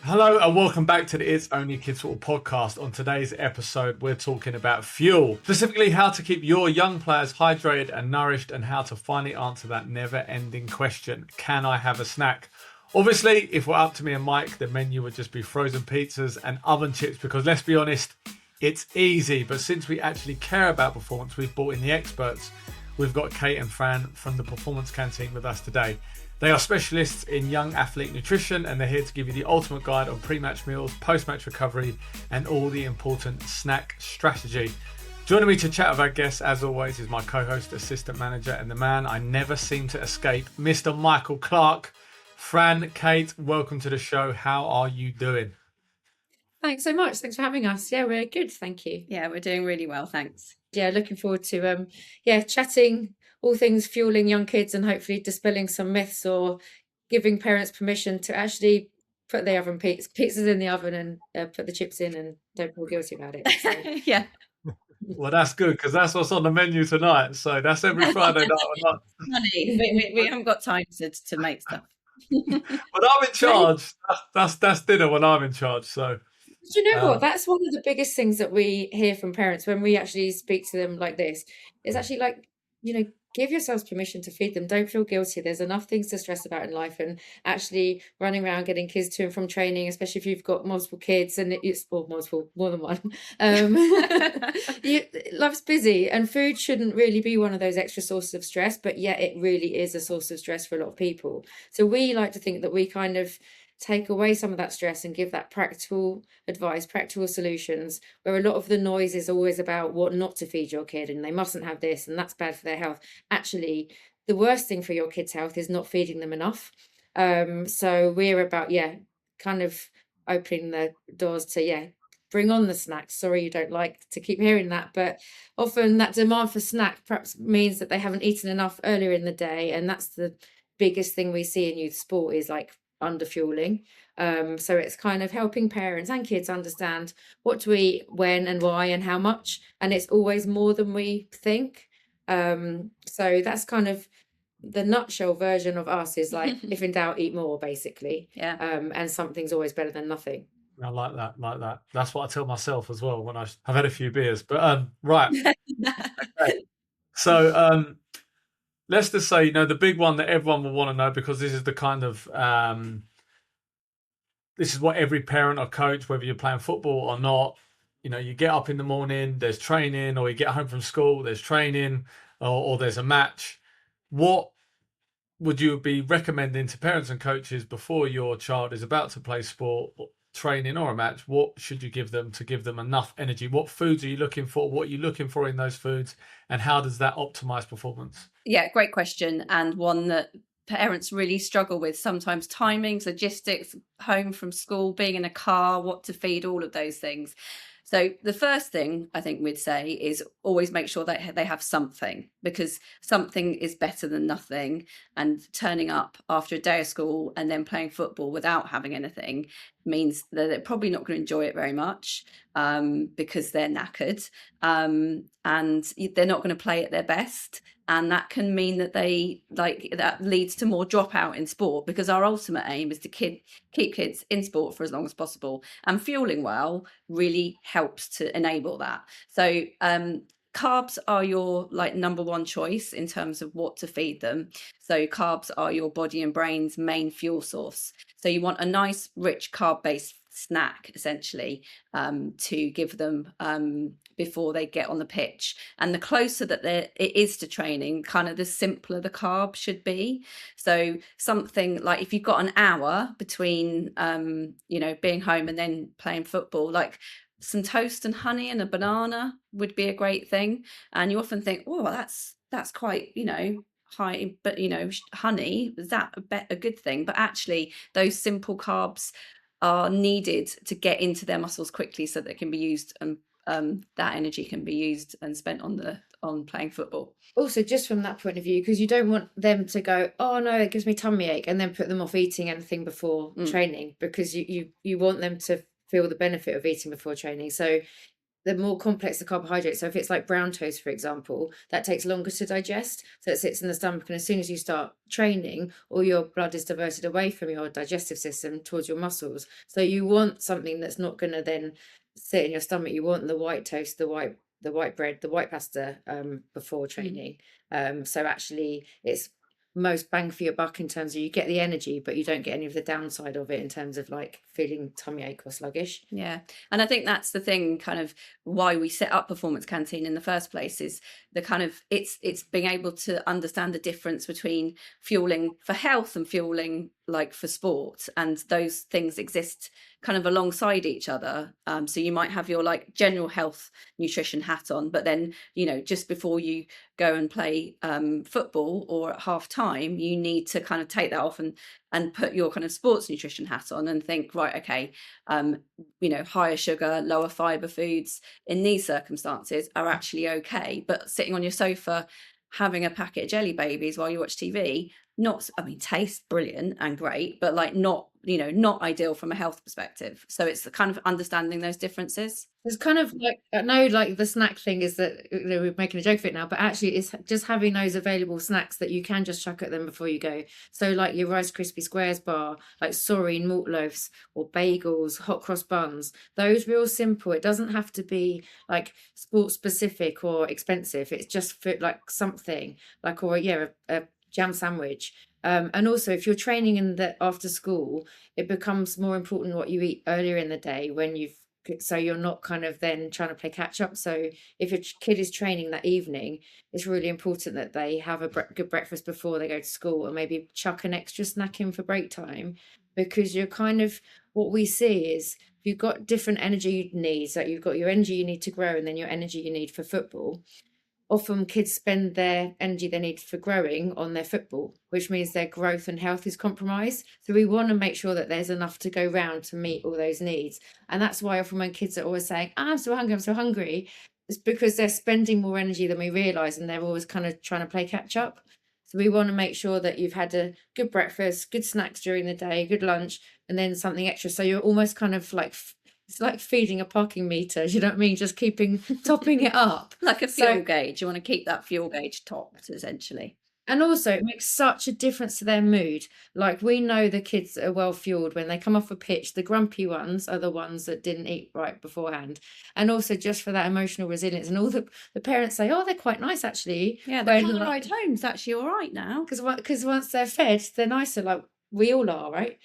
Hello and welcome back to the It's Only Kids Football podcast. On today's episode, we're talking about fuel, specifically how to keep your young players hydrated and nourished and how to finally answer that never-ending question, can I have a snack? Obviously, if we're up to me and Mike, the menu would just be frozen pizzas and oven chips because let's be honest, it's easy. But since we actually care about performance, we've brought in the experts. We've got Kate and Fran from the Performance Canteen with us today. They are specialists in young athlete nutrition and they're here to give you the ultimate guide on pre-match meals, post-match recovery and all the important snack strategy. Joining me to chat with our guests, as always, is my co-host, assistant manager and the man I never seem to escape, Mr. Michael Clark. Fran, Kate, welcome to the show. How are you doing? Thanks so much. Thanks for having us. Yeah, we're good. Thank you. Yeah, we're doing really well. Thanks. Yeah, looking forward to chatting all things fueling young kids and hopefully dispelling some myths or giving parents permission to actually put the pizzas in the oven and put the chips in and don't feel guilty about it. So. Yeah. Well, that's good because that's what's on the menu tonight. So that's every Friday night. Funny. We haven't got time to make stuff. When I'm in charge, that's dinner when I'm in charge. So. Do you know what? That's one of the biggest things that we hear from parents when we actually speak to them like this. It's actually like, give yourselves permission to feed them. Don't feel guilty. There's enough things to stress about in life, and actually running around getting kids to and from training, especially if you've got multiple kids and it's more than one. Life's busy and food shouldn't really be one of those extra sources of stress, but yet it really is a source of stress for a lot of people. So we like to think that we kind of take away some of that stress and give that practical advice, practical solutions, where a lot of the noise is always about what not to feed your kid and they mustn't have this and that's bad for their health. Actually, the worst thing for your kid's health is not feeding them enough. So we're about, kind of opening the doors to, bring on the snacks. Sorry, you don't like to keep hearing that, but often that demand for snack perhaps means that they haven't eaten enough earlier in the day. And that's the biggest thing we see in youth sport is like under fueling. So it's kind of helping parents and kids understand what to eat, when and why and how much, and it's always more than we think. So that's kind of the nutshell version of us is like if in doubt, eat more, basically. And something's always better than nothing. I like that. That's what I tell myself as well when I've had a few beers. But right. Okay. So let's just say, the big one that everyone will want to know, because this is the kind of this is what every parent or coach, whether you're playing football or not, you get up in the morning, there's training, or you get home from school, there's training, or there's a match. What would you be recommending to parents and coaches before your child is about to play sport, training or a match? What should you give them to give them enough energy? What foods are you looking for? What are you looking for in those foods? And how does that optimize performance? Yeah, great question. And one that parents really struggle with sometimes: timings, logistics, home from school, being in a car, what to feed, all of those things. So the first thing I think we'd say is always make sure that they have something, because something is better than nothing. And turning up after a day of school and then playing football without having anything means that they're probably not going to enjoy it very much, because they're knackered, and they're not going to play at their best. And that can mean that that leads to more dropout in sport, because our ultimate aim is to keep kids in sport for as long as possible. And fueling well really helps to enable that. So carbs are your number one choice in terms of what to feed them. So carbs are your body and brain's main fuel source. So you want a nice, rich carb-based snack, essentially, to give them before they get on the pitch. And the closer that it is to training, kind of the simpler the carb should be. So something like, if you've got an hour between being home and then playing football, like some toast and honey and a banana would be a great thing. And you often think, oh, that's quite high, but honey, is that a good thing? But actually those simple carbs are needed to get into their muscles quickly so that it can be used, and that energy can be used and spent on playing football. Also, just from that point of view, because you don't want them to go, oh no, it gives me tummy ache, and then put them off eating anything before training, because you want them to feel the benefit of eating before training. So the more complex the carbohydrate. So if it's like brown toast, for example, that takes longer to digest. So it sits in the stomach. And as soon as you start training, all your blood is diverted away from your digestive system towards your muscles. So you want something that's not going to then sit in your stomach. You want the white toast, the white bread, the white pasta before training. So actually it's most bang for your buck in terms of you get the energy, but you don't get any of the downside of it in terms of like feeling tummy ache or sluggish. Yeah. And I think that's the thing, kind of why we set up Performance Canteen in the first place, is the kind of it's being able to understand the difference between fueling for health and fueling like for sport, and those things exist kind of alongside each other. So you might have your like general health nutrition hat on, but then, you know, just before you go and play football or at half time, you need to kind of take that off and put your kind of sports nutrition hat on and think, right, okay, you know, higher sugar, lower fiber foods in these circumstances are actually okay. But sitting on your sofa having a packet of jelly babies while you watch TV, not, I mean, tastes brilliant and great, but like not, you know, not ideal from a health perspective. So it's the kind of understanding those differences. It's kind of like, I know like the snack thing is that, you know, we're making a joke of it now, but actually it's just having those available snacks that you can just chuck at them before you go. So like your Rice Krispie Squares bar, like Soreen malt loaves or bagels, hot cross buns, those real simple. It doesn't have to be like sport specific or expensive. It's just for like something like, or yeah, a jam sandwich. And also if you're training in the after school, it becomes more important what you eat earlier in the day when so you're not kind of then trying to play catch up. So if your kid is training that evening, it's really important that they have a good breakfast before they go to school, and maybe chuck an extra snack in for break time, because you're kind of, what we see is you've got different energy needs. Like you've got your energy you need to grow, and then your energy you need for football. Often kids spend their energy they need for growing on their football, which means their growth and health is compromised. So we want to make sure that there's enough to go round to meet all those needs. And that's why often when kids are always saying, I'm so hungry, it's because they're spending more energy than we realise, and they're always kind of trying to play catch up. So we want to make sure that you've had a good breakfast, good snacks during the day, good lunch, and then something extra. So you're almost kind of like, it's like feeding a parking meter, you know what I mean? Just topping it up. Like a fuel gauge. You want to keep that fuel gauge topped, essentially. And also it makes such a difference to their mood. Like we know the kids that are well fueled when they come off a pitch, the grumpy ones are the ones that didn't eat right beforehand. And also just for that emotional resilience, and all the parents say, oh, they're quite nice actually. Yeah, the car ride home's actually all right now. Because once they're fed, they're nicer, like we all are, right?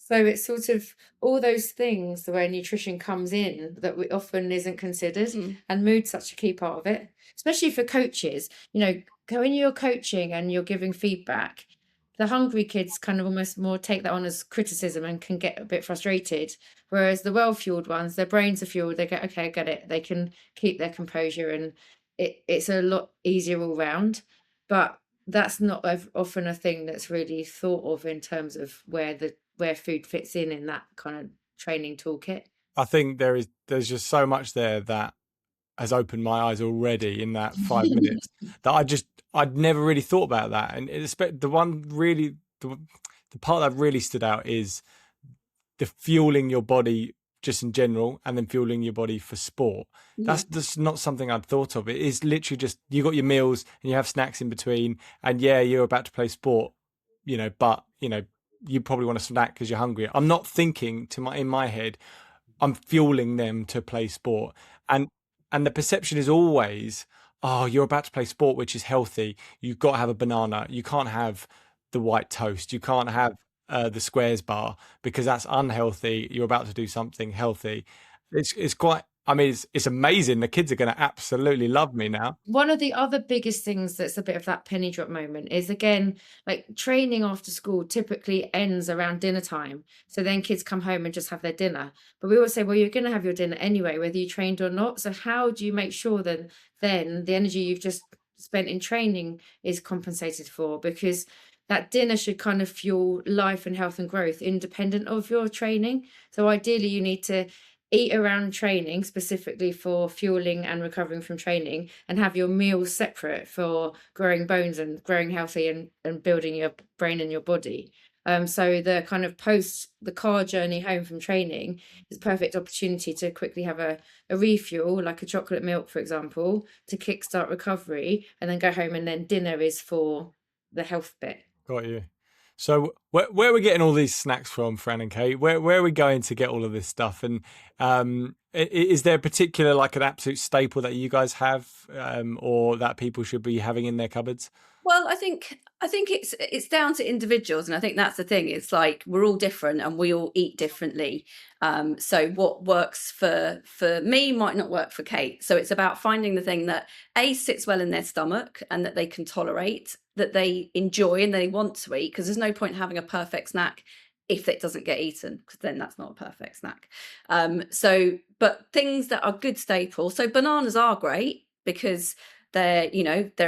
So it's sort of all those things where nutrition comes in that we often isn't considered, and mood's such a key part of it, especially for coaches. You know, when you're coaching and you're giving feedback, the hungry kids kind of almost more take that on as criticism and can get a bit frustrated. Whereas the well-fueled ones, their brains are fueled, they go, okay, I get it. They can keep their composure, and it's a lot easier all round. But that's not often a thing that's really thought of in terms of where food fits in that kind of training toolkit. I think there's just so much there that has opened my eyes already in that 5 minutes that I'd never really thought about that. And the part that really stood out is the fueling your body just in general, and then fueling your body for sport. That's just not something I'd thought of. It is literally just, you got your meals and you have snacks in between, and yeah, you're about to play sport, you know, but you know, you probably want a snack because you're hungry. I'm not thinking in my head, I'm fueling them to play sport. And the perception is always, oh, you're about to play sport, which is healthy. You've got to have a banana. You can't have the white toast. You can't have the squares bar because that's unhealthy. You're about to do something healthy. It's quite, I mean, it's amazing. The kids are going to absolutely love me now. One of the other biggest things that's a bit of that penny drop moment is, again, like training after school typically ends around dinner time. So then kids come home and just have their dinner. But we always say, well, you're going to have your dinner anyway, whether you trained or not. So how do you make sure then the energy you've just spent in training is compensated for? Because that dinner should kind of fuel life and health and growth independent of your training. So ideally you need to eat around training specifically for fueling and recovering from training, and have your meals separate for growing bones and growing healthy and building your brain and your body. So the kind of post the car journey home from training is a perfect opportunity to quickly have a refuel, like a chocolate milk, for example, to kickstart recovery, and then go home, and then dinner is for the health bit. Got you. So where are we getting all these snacks from, Fran and Kate? Where are we going to get all of this stuff? And is there a particular, like an absolute staple that you guys have, or that people should be having in their cupboards? Well, I think it's down to individuals, and I think that's the thing. It's like we're all different and we all eat differently. So what works for me might not work for Kate. So it's about finding the thing that sits well in their stomach and that they can tolerate, that they enjoy and they want to eat. Because there's no point having a perfect snack if it doesn't get eaten, because then that's not a perfect snack. But things that are good staples. So bananas are great because they're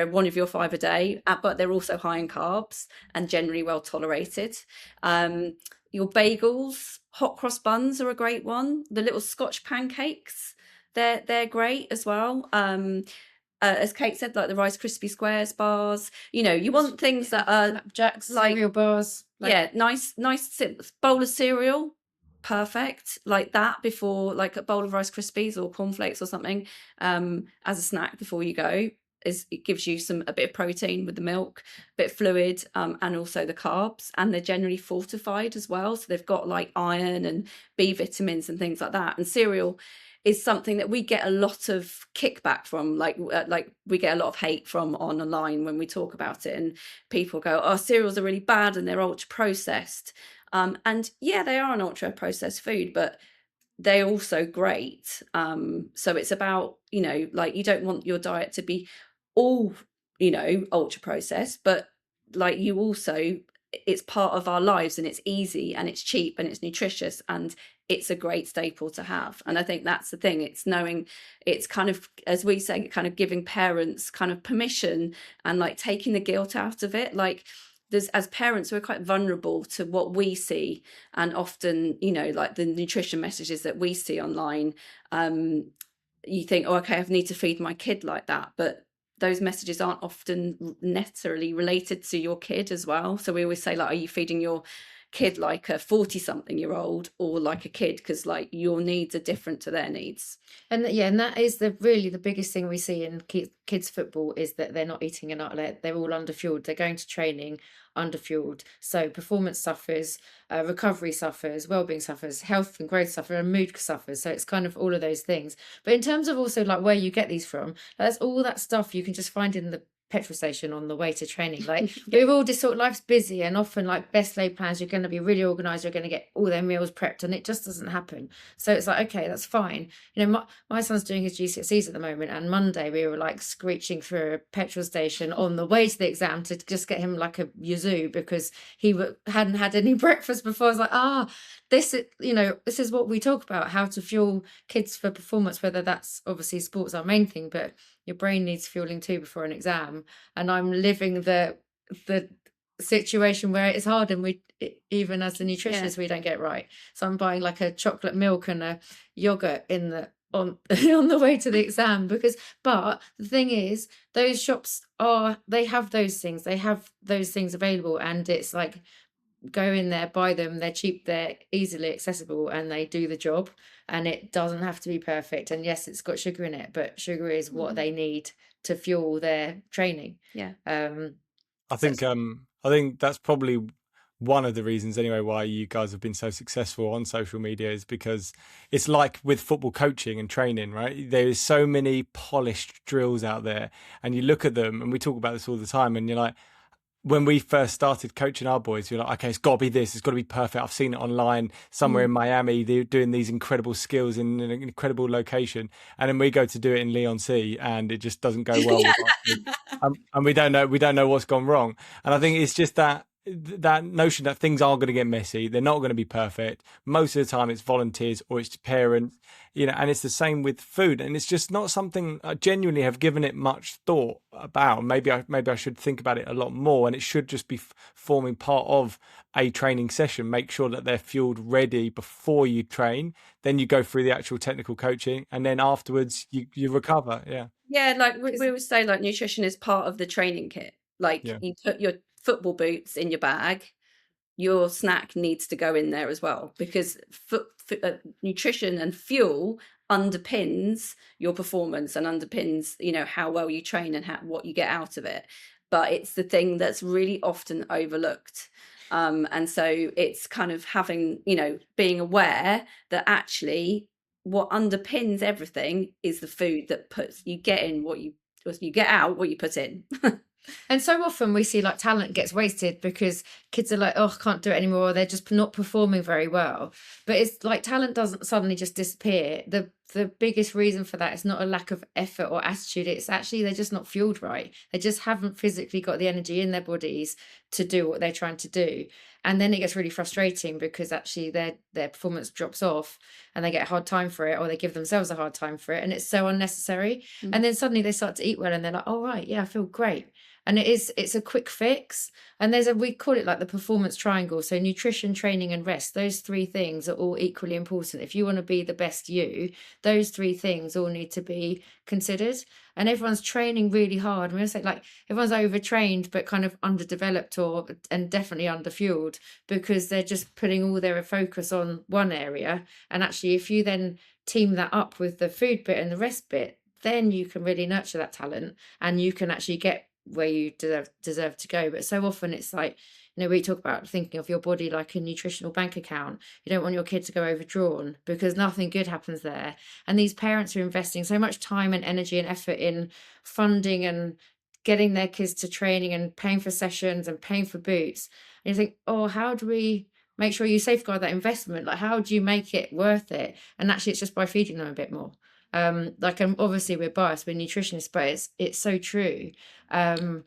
one of your 5 a day, but they're also high in carbs and generally well tolerated. Your bagels, hot cross buns are a great one. The little Scotch pancakes, they're great as well. As Kate said, like the Rice Krispie Squares bars, you want things that are Jacks, like cereal bars. Nice bowl of cereal. Perfect, like that, before, like a bowl of Rice Krispies or cornflakes or something, as a snack before you go. It gives you a bit of protein with the milk, a bit of fluid, and also the carbs, and they're generally fortified as well, so they've got like iron and B vitamins and things like that. And cereal is something that we get a lot of kickback from, like we get a lot of hate from online when we talk about it, and people go, oh, cereals are really bad and they're ultra processed. And yeah, they are an ultra processed food, but they're also great. So it's about, like, you don't want your diet to be all, ultra processed, but like you also, it's part of our lives, and it's easy and it's cheap and it's nutritious and it's a great staple to have. And I think that's the thing. It's knowing, it's kind of, as we say, kind of giving parents kind of permission and like taking the guilt out of it. Like, as parents, we're quite vulnerable to what we see, and often, like the nutrition messages that we see online, you think, oh, okay, I need to feed my kid like that, but those messages aren't often necessarily related to your kid as well. So we always say, like, are you feeding your kid like a 40-something-year-old or like a kid? Because like your needs are different to their needs. And that is really the biggest thing we see in kids football, is that they're not eating enough. They're all underfueled. They're going to training underfueled. So performance suffers, recovery suffers, well-being suffers, health and growth suffer, and mood suffers. So it's kind of all of those things. But in terms of also like where you get these from, that's all that stuff you can just find in the petrol station on the way to training. Like we're all just sort of, life's busy, and often like best laid plans, you're going to be really organized, you're going to get all their meals prepped, and it just doesn't happen. So it's like, okay, that's fine. My son's doing his GCSEs at the moment, and Monday we were like screeching through a petrol station on the way to the exam to just get him like a yazoo, because he hadn't had any breakfast before. I was like, this is what we talk about, how to fuel kids for performance, whether that's obviously sports our main thing, but your brain needs fueling too before an exam. And I'm living the situation where it's hard, and even as a nutritionist, we don't get it right. So I'm buying like a chocolate milk and a yogurt on the way to the exam, but the thing is, those shops they have those things available, and it's like, go in there, buy them, they're cheap, they're easily accessible, and they do the job, and it doesn't have to be perfect. And yes, it's got sugar in it, but sugar is what they need to fuel their training. I think that's probably one of the reasons anyway why you guys have been so successful on social media, is because it's like with football coaching and training, right? There is so many polished drills out there, and you look at them, and we talk about this all the time, and you're like, when we first started coaching our boys, you're like, okay, it's got to be this, it's got to be perfect. I've seen it online somewhere in Miami. They're doing these incredible skills in an incredible location, and then we go to do it in Leon C, and it just doesn't go well. And we don't know what's gone wrong. And I think it's just that notion that things are going to get messy. They're not going to be perfect. Most of the time it's volunteers or it's parents, and it's the same with food. And it's just not something I genuinely have given it much thought about. Maybe I should think about it a lot more, and it should just be forming part of a training session. Make sure that they're fueled ready before you train. Then you go through the actual technical coaching, and then afterwards you recover. Yeah, like we would say, like, nutrition is part of the training kit. Like, you put your football boots in your bag, your snack needs to go in there as well, because nutrition and fuel underpins your performance and underpins, you know, how well you train and what you get out of it. But it's the thing that's really often overlooked. And so it's kind of having, you know, being aware that actually what underpins everything is the food that you get in what you get out what you put in. And so often we see like talent gets wasted because kids are like, oh, I can't do it anymore. Or they're just not performing very well. But it's like talent doesn't suddenly just disappear. The biggest reason for that is not a lack of effort or attitude. It's actually they're just not fueled right. They just haven't physically got the energy in their bodies to do what they're trying to do. And then it gets really frustrating because actually their performance drops off and they get a hard time for it, or they give themselves a hard time for it. And it's so unnecessary. And then suddenly they start to eat well and they're like, oh, right, yeah, I feel great. And it's a quick fix. And we call it like the performance triangle. So nutrition, training and rest, those three things are all equally important. If you want to be the best you, those three things all need to be considered. And everyone's training really hard. I'm going to say like everyone's overtrained, but kind of underdeveloped and definitely underfueled because they're just putting all their focus on one area. And actually, if you then team that up with the food bit and the rest bit, then you can really nurture that talent and you can actually get where you deserve to go. But so often it's like, you know, we talk about thinking of your body like a nutritional bank account. You don't want your kid to go overdrawn because nothing good happens there. And these parents are investing so much time and energy and effort in funding and getting their kids to training and paying for sessions and paying for boots. And you think, oh, how do we make sure you safeguard that investment? Like, how do you make it worth it? And actually, it's just by feeding them a bit more. Obviously we're biased, we're nutritionists, but it's so true. And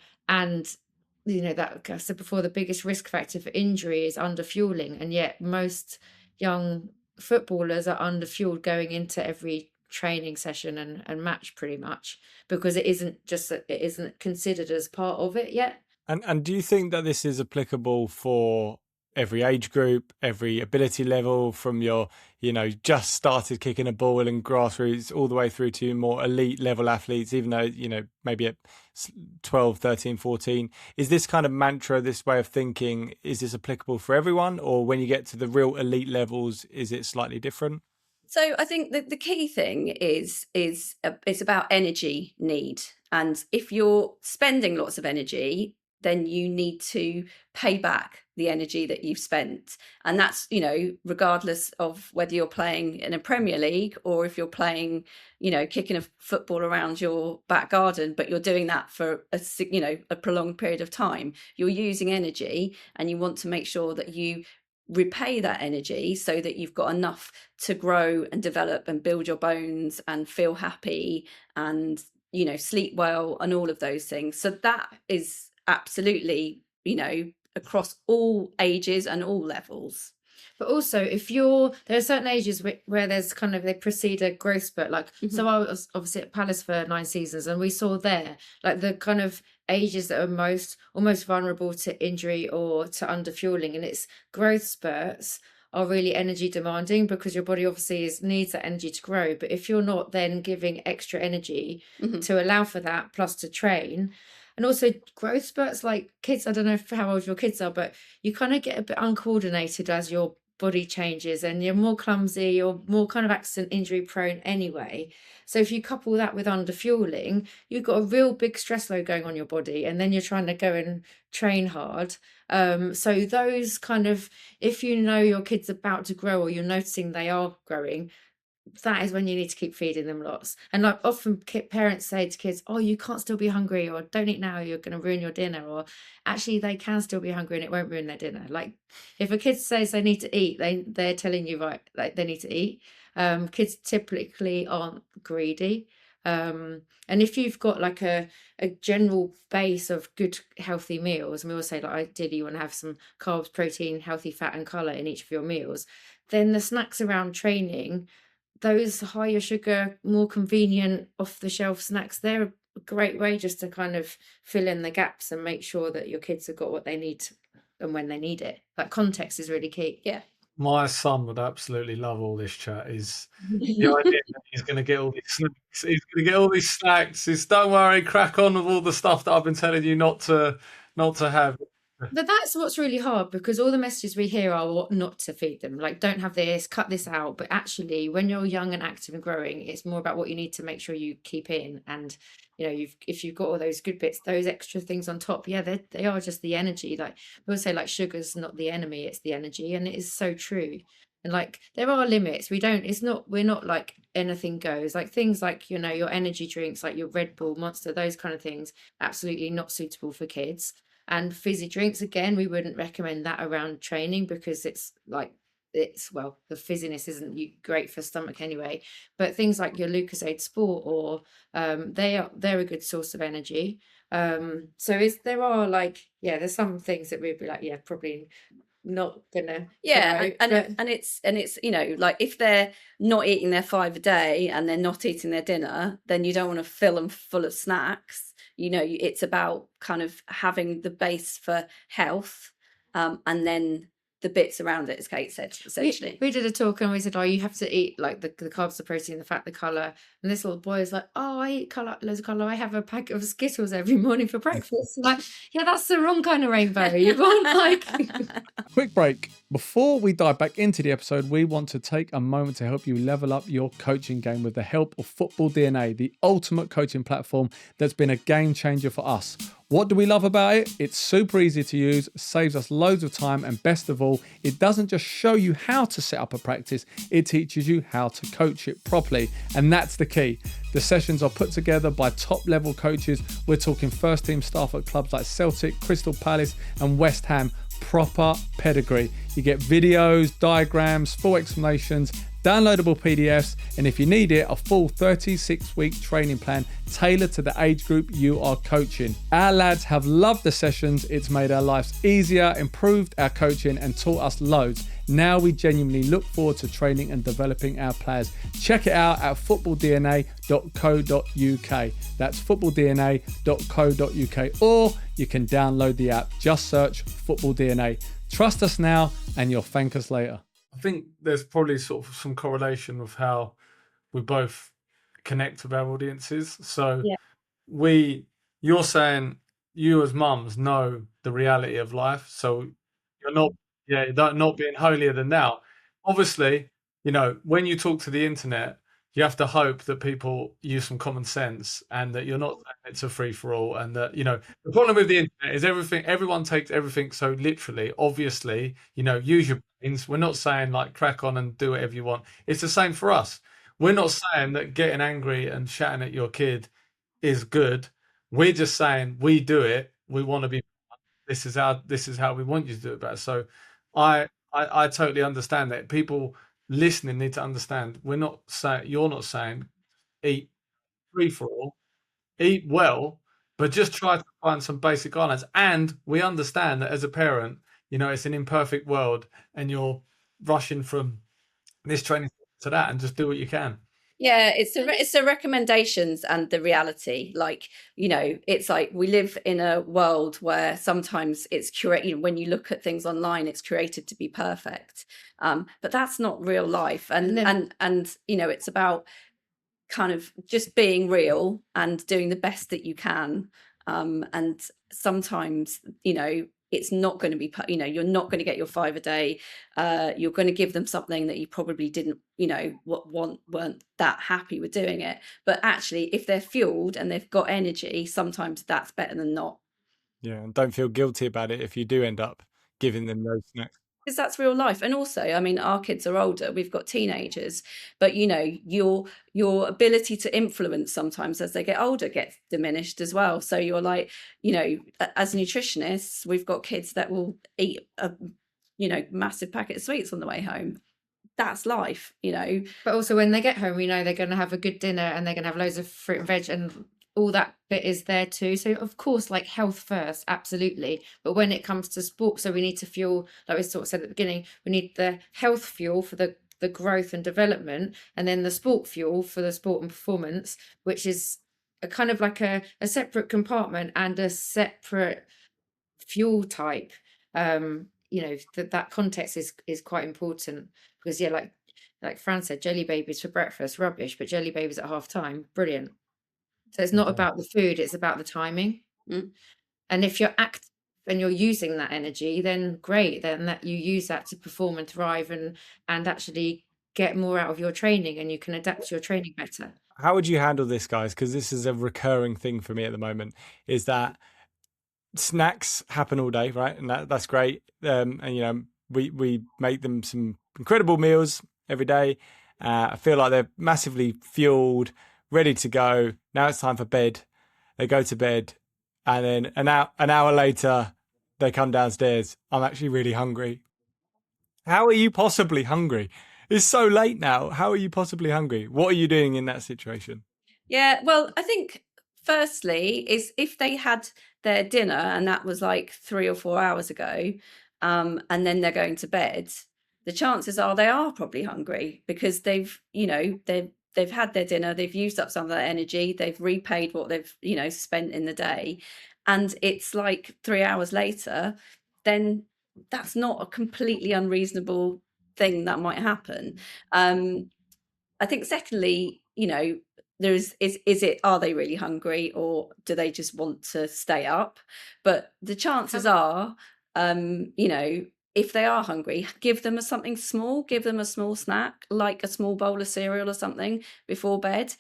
you know, that I said before, the biggest risk factor for injury is underfueling, and yet most young footballers are underfueled going into every training session and match pretty much because it isn't considered as part of it yet. And do you think that this is applicable for every age group, every ability level, from your, you know, just started kicking a ball and grassroots all the way through to more elite level athletes, even though, you know, maybe at 12, 13, 14? Is this kind of mantra, this way of thinking, is this applicable for everyone? Or when you get to the real elite levels, is it slightly different? So I think that the key thing is it's about energy need. And if you're spending lots of energy, then you need to pay back the energy that you've spent. And that's, you know, regardless of whether you're playing in a Premier League or if you're playing, you know, kicking a football around your back garden, but you're doing that for a prolonged period of time. You're using energy and you want to make sure that you repay that energy so that you've got enough to grow and develop and build your bones and feel happy and, you know, sleep well and all of those things. So that is absolutely, you know, across all ages and all levels. But also, there are certain ages where there's kind of, they precede a growth spurt. Like, so I was obviously at Palace for 9 seasons, and we saw there, like, the kind of ages that are almost vulnerable to injury or to underfueling. And it's growth spurts are really energy demanding because your body obviously needs that energy to grow. But if you're not then giving extra energy to allow for that, plus to train. And also growth spurts, like kids, I don't know how old your kids are, but you kind of get a bit uncoordinated as your body changes and you're more clumsy, you're more kind of accident injury prone anyway. So if you couple that with underfueling, you've got a real big stress load going on your body, and then you're trying to go and train hard. So those kind of, if you know your kid's about to grow or you're noticing they are growing, that is when you need to keep feeding them lots. And like often parents say to kids, oh, you can't still be hungry, or don't eat now, you're going to ruin your dinner. Or actually they can still be hungry and it won't ruin their dinner. Like if a kid says they need to eat, they're telling you, right, like they need to eat. Kids typically aren't greedy. And if you've got like a general base of good healthy meals, and we always say like ideally you want to have some carbs, protein, healthy fat and colour in each of your meals, then the snacks around training, those higher sugar, more convenient off-the-shelf snacks, they're a great way just to kind of fill in the gaps and make sure that your kids have got what they need and when they need it. Like context is really key. Yeah. My son would absolutely love all this chat. Is the idea that he's going to get all these snacks. He's going to get all these snacks. Don't worry, crack on with all the stuff that I've been telling you not to have. But that's what's really hard, because all the messages we hear are what not to feed them. Like, don't have this, cut this out. But actually, when you're young and active and growing, it's more about what you need to make sure you keep in. And, you know, if you've got all those good bits, those extra things on top, yeah, they are just the energy. Like, we'll say, like, sugar's not the enemy, it's the energy. And it is so true. And like, there are limits. We're not like anything goes. Like, things like, you know, your energy drinks, like your Red Bull, Monster, those kind of things, absolutely not suitable for kids. And fizzy drinks, again, we wouldn't recommend that around training, because well, the fizziness isn't great for stomach anyway. But things like your Lucozade Sport, or they're a good source of energy. There are like, yeah, there's some things that we'd be like, yeah, probably not gonna promote, and it's you know, like, if they're not eating their 5 a day and they're not eating their dinner, then you don't want to fill them full of snacks. You know, it's about kind of having the base for health, and then the bits around it, as Kate said, essentially. We did a talk and we said, oh, you have to eat like the carbs, the protein, the fat, the colour. And this little boy is like, oh, I eat loads of colour. I have a packet of Skittles every morning for breakfast. Like, yeah, that's the wrong kind of rainbow. You want like... Quick break. Before we dive back into the episode, we want to take a moment to help you level up your coaching game with the help of Football DNA, the ultimate coaching platform that's been a game changer for us. What do we love about it? It's super easy to use, saves us loads of time, and best of all, it doesn't just show you how to set up a practice, it teaches you how to coach it properly. And that's the key. The sessions are put together by top level coaches. We're talking first team staff at clubs like Celtic, Crystal Palace and West Ham. Proper pedigree. You get videos, diagrams, full explanations, downloadable PDFs, and if you need it, a full 36-week training plan tailored to the age group you are coaching. Our lads have loved the sessions. It's made our lives easier, improved our coaching, and taught us loads. Now we genuinely look forward to training and developing our players. Check it out at footballdna.co.uk. That's footballdna.co.uk, or you can download the app. Just search Football DNA. Trust us now and you'll thank us later. I think there's probably sort of some correlation with how we both connect with our audiences. So Yeah. you're saying you as mums know the reality of life. So you're not being holier than thou. Obviously, you know, when you talk to the internet, you have to hope that people use some common sense and that you're not saying it's a free for all. And that, you know, the problem with the internet is everyone takes everything so literally. Obviously, you know, use your brains. We're not saying like crack on and do whatever you want. It's the same for us. We're not saying that getting angry and shouting at your kid is good. We're just saying we do it. We want to be. This is how we want you to do it better. So, I totally understand that. People listening need to understand. You're not saying eat free for all, eat well, but just try to find some basic guidelines. And we understand that as a parent, you know, it's an imperfect world, and you're rushing from this training to that, and just do what you can. Yeah, it's the recommendations and the reality. Like, you know, it's like we live in a world where sometimes it's curated. You know, when you look at things online, it's curated to be perfect, but that's not real life. And you know, it's about kind of just being real and doing the best that you can. And sometimes, you know, it's not going to be, you know, you're not going to get your 5 a day. You're going to give them something that you probably didn't, you know, weren't that happy with doing it. But actually, if they're fueled and they've got energy, sometimes that's better than not. Yeah, and don't feel guilty about it if you do end up giving them those snacks. Because that's real life. And also, I mean, our kids are older, we've got teenagers, but you know, your ability to influence sometimes as they get older gets diminished as well. So you're like, you know, as nutritionists, we've got kids that will eat a, you know, massive packet of sweets on the way home. That's life, you know. But also when they get home, we know they're going to have a good dinner and they're going to have loads of fruit and veg, and all that bit is there too. So of course, like, health first, absolutely. But when it comes to sport, so we need to fuel, like we sort of said at the beginning, we need the health fuel for the growth and development, and then the sport fuel for the sport and performance, which is a kind of like a separate compartment and a separate fuel type. You know, that context is quite important, because yeah, like Fran said, jelly babies for breakfast, rubbish, but jelly babies at half time, brilliant. So it's not about the food, it's about the timing. Mm. And if you're and you're using that energy, then great, then that you use that to perform and thrive and actually get more out of your training, and you can adapt your training better. How would you handle this, guys? Because this is a recurring thing for me at the moment, is that snacks happen all day, right? And that's great. And we make them some incredible meals every day. I feel like they're massively fueled, ready to go. Now it's time for bed. They go to bed, and then an hour later, they come downstairs. I'm actually really hungry. How are you possibly hungry? It's so late now. How are you possibly hungry? What are you doing in that situation? Yeah, well, I think firstly is if they had their dinner and that was like 3 or 4 hours ago, and then they're going to bed, the chances are they are probably hungry because they've had their dinner, they've used up some of that energy, they've repaid what they've spent in the day, and it's like 3 hours later, then that's not a completely unreasonable thing that might happen. I think secondly, is it, are they really hungry, or do they just want to stay up? But the chances are, if they are hungry, give them something small, give them a small snack, like a small bowl of cereal or something before bed.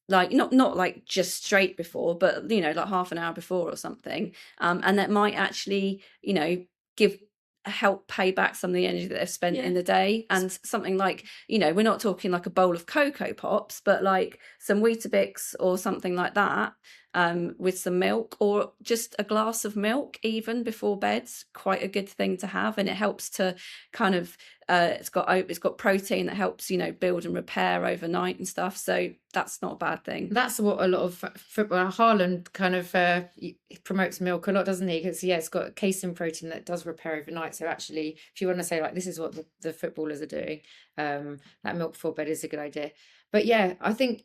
Like not like just straight before, but like half an hour before or something. And that might actually, give help pay back some of the energy that they've spent in the day. And something like, we're not talking like a bowl of Cocoa Pops, but like some Weetabix or something like that, with some milk, or just a glass of milk even before bed's quite a good thing to have. And it helps to kind of it's got protein that helps build and repair overnight and stuff, so that's not a bad thing. That's what a lot of football, Haaland kind of promotes milk a lot, doesn't he? Because it's got casein protein that does repair overnight. So actually, if you want to say like this is what the footballers are doing, that milk before bed is a good idea. But yeah, I think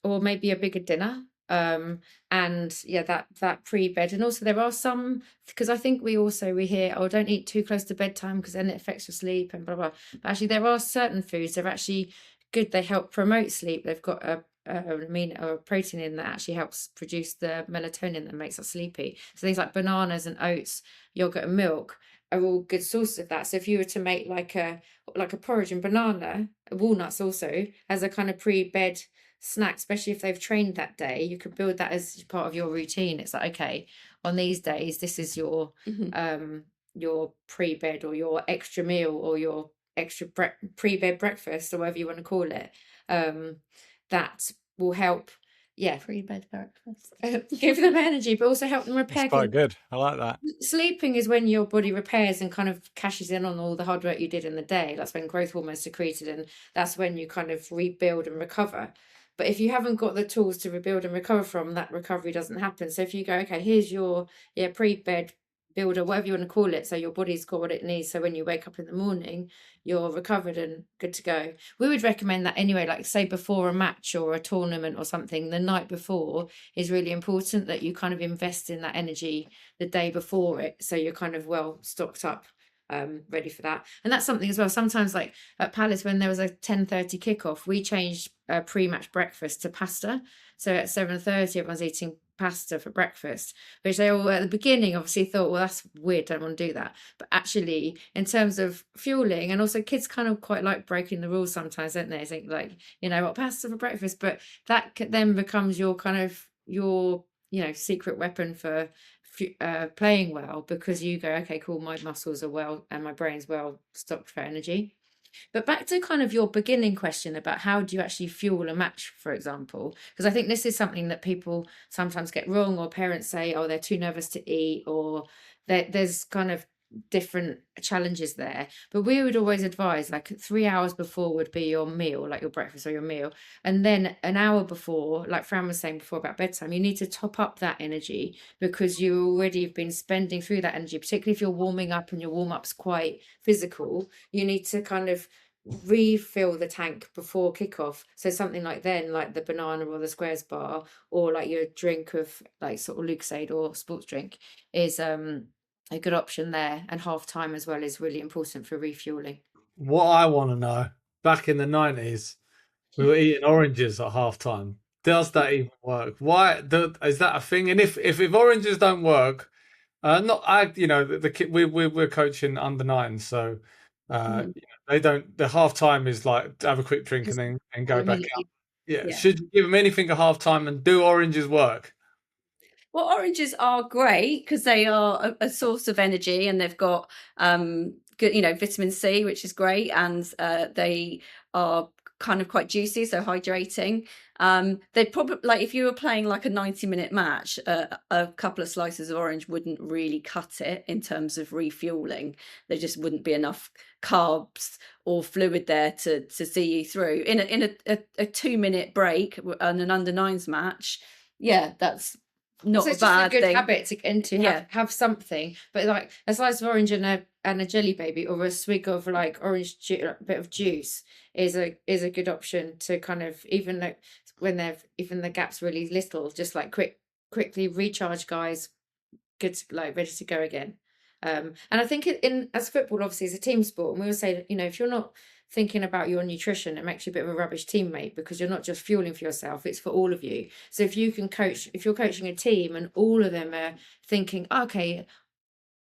or maybe a bigger dinner, and that pre-bed. And also there are some, because I think we hear, oh, don't eat too close to bedtime because then it affects your sleep and blah blah. But actually there are certain foods that are actually good, they help promote sleep. They've got a protein in that actually helps produce the melatonin that makes us sleepy. So things like bananas and oats, yogurt and milk are all good sources of that. So if you were to make like a porridge and banana, walnuts also as a kind of pre-bed snack, especially if they've trained that day, you could build that as part of your routine. It's like, okay, on these days this is your pre-bed or your extra meal or your extra pre-bed breakfast or whatever you want to call it, that will help Pre-bed breakfast. Give them energy, but also help them repair. That's quite good. I like that. Sleeping is when your body repairs and kind of cashes in on all the hard work you did in the day. That's when growth hormones secreted, and that's when you kind of rebuild and recover. But if you haven't got the tools to rebuild and recover from, that recovery doesn't happen. So if you go, okay, here's your pre-bed builder, whatever you want to call it, so your body's got what it needs, so when you wake up in the morning you're recovered and good to go. We would recommend that anyway, like say before a match or a tournament or something, the night before is really important, that you kind of invest in that energy the day before it, so you're kind of well stocked up, ready for that. And that's something as well, sometimes like at Palace when there was a 10:30 kickoff, we changed pre-match breakfast to pasta. So at 7:30 everyone's eating pasta for breakfast, which they all at the beginning obviously thought, well, that's weird, don't want to do that. But actually in terms of fueling, and also kids kind of quite like breaking the rules sometimes, don't they? Think like, what, pasta for breakfast? But that then becomes your kind of your secret weapon for playing well, because you go, okay, cool, my muscles are well and my brain's well stocked for energy. But back to kind of your beginning question about how do you actually fuel a match, for example, because I think this is something that people sometimes get wrong, or parents say, oh, they're too nervous to eat, or there's kind of different challenges there. But we would always advise like 3 hours before would be your meal, like your breakfast or your meal, and then an hour before, like Fran was saying before about bedtime, you need to top up that energy, because you already have been spending through that energy, particularly if you're warming up and your warm-up's quite physical. You need to kind of refill the tank before kickoff. So something like the banana or the squares bar, or like your drink of like sort of Lucozade or sports drink is a good option there. And half time as well is really important for refueling. What I want to know, back in the 90s, we were eating oranges at half time. Does that even work? Why is that a thing? And if oranges don't work, Not I. You know, the kid we're coaching under 9, so Mhm. they don't. The half time is like have a quick drink and Just then and go go back out. immediately. Yeah, Yeah. should you give them anything at half time and do oranges work? Well, oranges are great because they are a source of energy, and they've got good, vitamin C, which is great, and they are kind of quite juicy, so hydrating. They'd probably, like, if you were playing like a 90-minute match, a couple of slices of orange wouldn't really cut it in terms of refueling. There just wouldn't be enough carbs or fluid there to see you through. In a 2-minute break on an under 9s match, yeah, that's not So a it's just a bad good thing. habit to get into. Yeah. Have something, but like a slice of orange and a jelly baby, or a swig of like orange a bit of juice is a good option to kind of, even like when even the gap's really little, just like quickly recharge, guys, good to, like ready to go again. And I think in as football, obviously, it's a team sport, and we would say, if you're not thinking about your nutrition, it makes you a bit of a rubbish teammate, because you're not just fueling for yourself, it's for all of you. So if you're coaching a team and all of them are thinking, okay,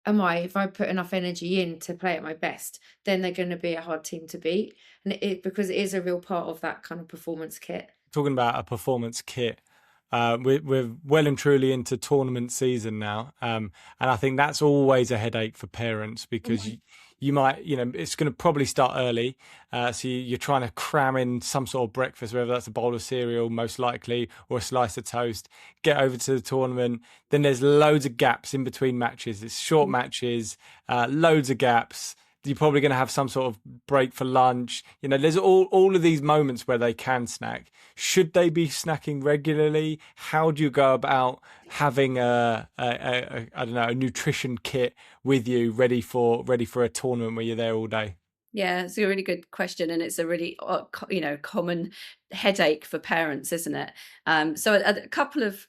if I put enough energy in to play at my best, then they're going to be a hard team to beat. And because it is a real part of that kind of performance kit. Talking about a performance kit, we're well and truly into tournament season now, and I think that's always a headache for parents, because you might, it's going to probably start early, so you're trying to cram in some sort of breakfast, whether that's a bowl of cereal most likely, or a slice of toast, get over to the tournament. Then there's loads of gaps in between matches. It's short matches, loads of gaps. You're probably going to have some sort of break for lunch. There's all of these moments where they can snack. Should they be snacking regularly? How do you go about having a I don't know, a nutrition kit with you ready for a tournament where you're there all day? Yeah, it's a really good question, and it's a really common headache for parents, isn't it? So a couple of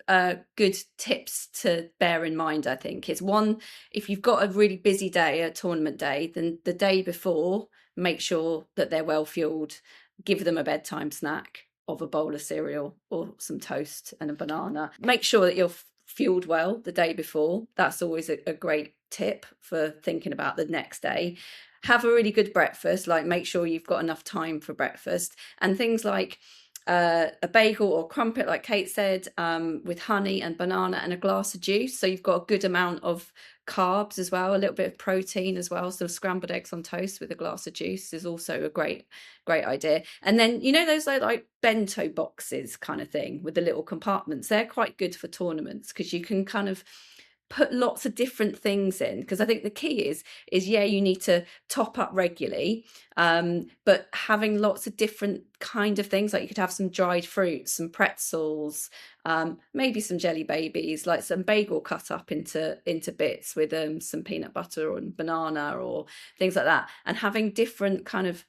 good tips to bear in mind, I think, is one: if you've got a really busy day, a tournament day, then the day before, make sure that they're well fueled. Give them a bedtime snack of a bowl of cereal or some toast and a banana. Make sure that you're fueled well the day before. That's always a great tip for thinking about the next day. Have a really good breakfast, like make sure you've got enough time for breakfast, and things like a bagel or crumpet, like Kate said, with honey and banana and a glass of juice. So you've got a good amount of carbs as well, a little bit of protein as well. So scrambled eggs on toast with a glass of juice is also a great idea. And then, those like bento boxes kind of thing with the little compartments, they're quite good for tournaments, because you can kind of put lots of different things in, because I think the key is you need to top up regularly, but having lots of different kind of things, like you could have some dried fruits, some pretzels, maybe some jelly babies, like some bagel cut up into bits with some peanut butter and banana or things like that, and having different kind of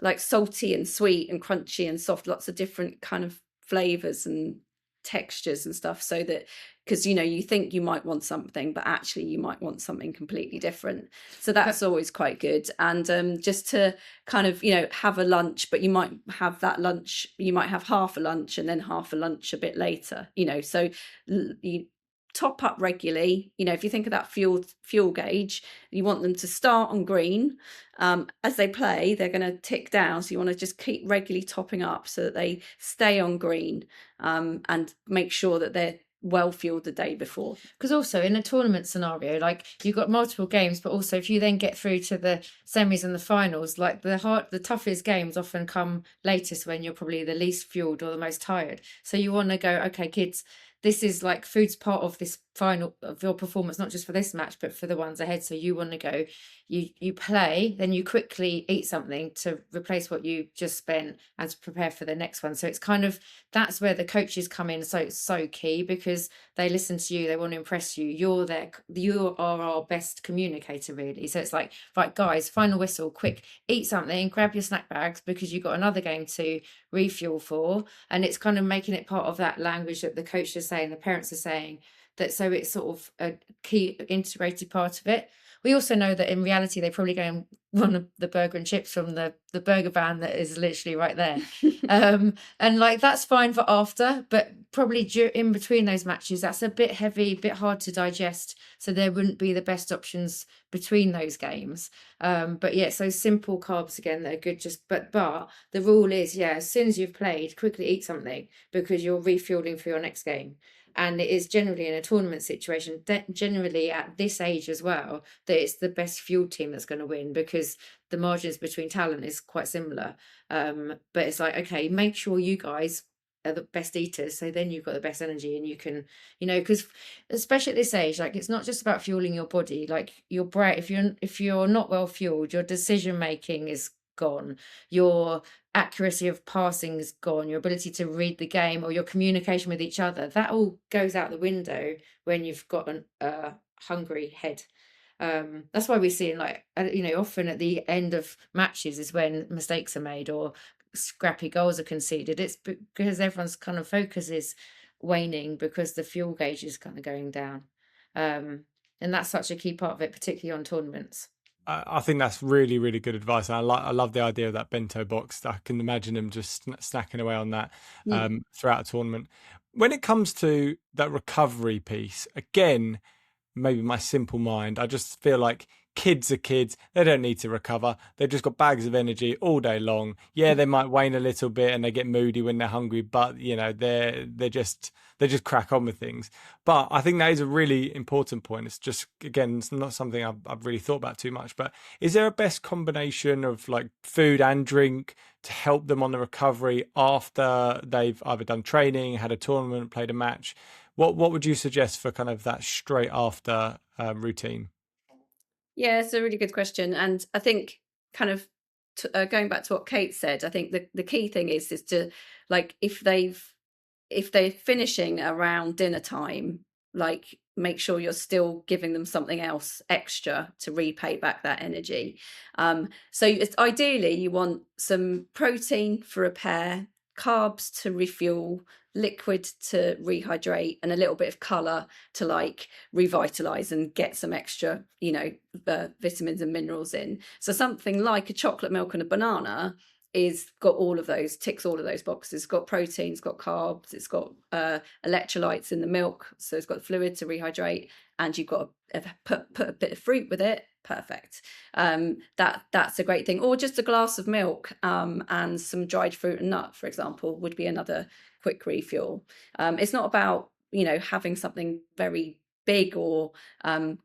like salty and sweet and crunchy and soft, lots of different kind of flavors and textures and stuff, so that, because you think you might want something, but actually you might want something completely different. So that's always quite good. And just to kind of have a lunch, but you might have that lunch, you might have half a lunch and then half a lunch a bit later, so you top up regularly. If you think of that fuel gauge, you want them to start on green. As they play, they're going to tick down, so you want to just keep regularly topping up so that they stay on green, and make sure that they're well fueled the day before. Because also in a tournament scenario, like you've got multiple games, but also if you then get through to the semis and the finals, like the toughest games often come latest, when you're probably the least fueled or the most tired. So you want to go, okay, kids, this is like food's part of this final of your performance, not just for this match, but for the ones ahead. So you want to go, you play, then you quickly eat something to replace what you just spent and to prepare for the next one. So it's kind of, that's where the coaches come in. So it's so key, because they listen to you, they want to impress you. You are our best communicator, really. So it's like, right, guys, final whistle, quick, eat something, grab your snack bags, because you've got another game to refuel for. And it's kind of making it part of that language that the coach is saying, the parents are saying, that so it's sort of a key integrated part of it. we also know that in reality they probably go and want the burger and chips from the burger van that is literally right there. And like that's fine for after, but probably in between those matches that's a bit heavy, a bit hard to digest, so there wouldn't be the best options between those games. But yeah, so simple carbs again, they're good. Just but the rule is, yeah, as soon as you've played, quickly eat something, because you're refueling for your next game. And it is generally in a tournament situation, generally at this age as well, that it's the best fuel team that's going to win, because the margins between talent is quite similar. But it's like, okay, make sure you guys are the best eaters, so then you've got the best energy, and you can, because especially at this age, like it's not just about fueling your body, like your brain, if you're not well fueled, your decision making is gone, your accuracy of passing is gone, your ability to read the game or your communication with each other, that all goes out the window when you've got a hungry head. That's why we see often at the end of matches is when mistakes are made or scrappy goals are conceded. It's because everyone's kind of focus is waning because the fuel gauge is kind of going down. And that's such a key part of it, particularly on tournaments. I think that's really, really good advice. I love the idea of that bento box. I can imagine them just snacking away on that throughout a tournament. When it comes to that recovery piece, again, maybe my simple mind, I just feel like kids are kids. They don't need to recover. They've just got bags of energy all day long. Yeah, they might wane a little bit and they get moody when they're hungry, but they just crack on with things. But I think that is a really important point. It's just, again, it's not something I've really thought about too much, but is there a best combination of like food and drink to help them on the recovery after they've either done training, had a tournament, played a match? What would you suggest for kind of that straight after routine? Yeah, it's a really good question. And I think kind of going back to what Kate said, I think the key thing is to, like, if they're finishing around dinner time, like make sure you're still giving them something else extra to repay back that energy. So it's ideally you want some protein for repair, carbs to refuel, liquid to rehydrate, and a little bit of color to like revitalize and get some extra vitamins and minerals in. So something like a chocolate milk and a banana is got all of those, ticks all of those boxes. It's got protein, it's got carbs, it's got electrolytes in the milk, so it's got fluid to rehydrate, and you've got to put a bit of fruit with it. Perfect. That's a great thing. Or just a glass of milk and some dried fruit and nut, for example, would be another quick refuel. It's not about having something very big or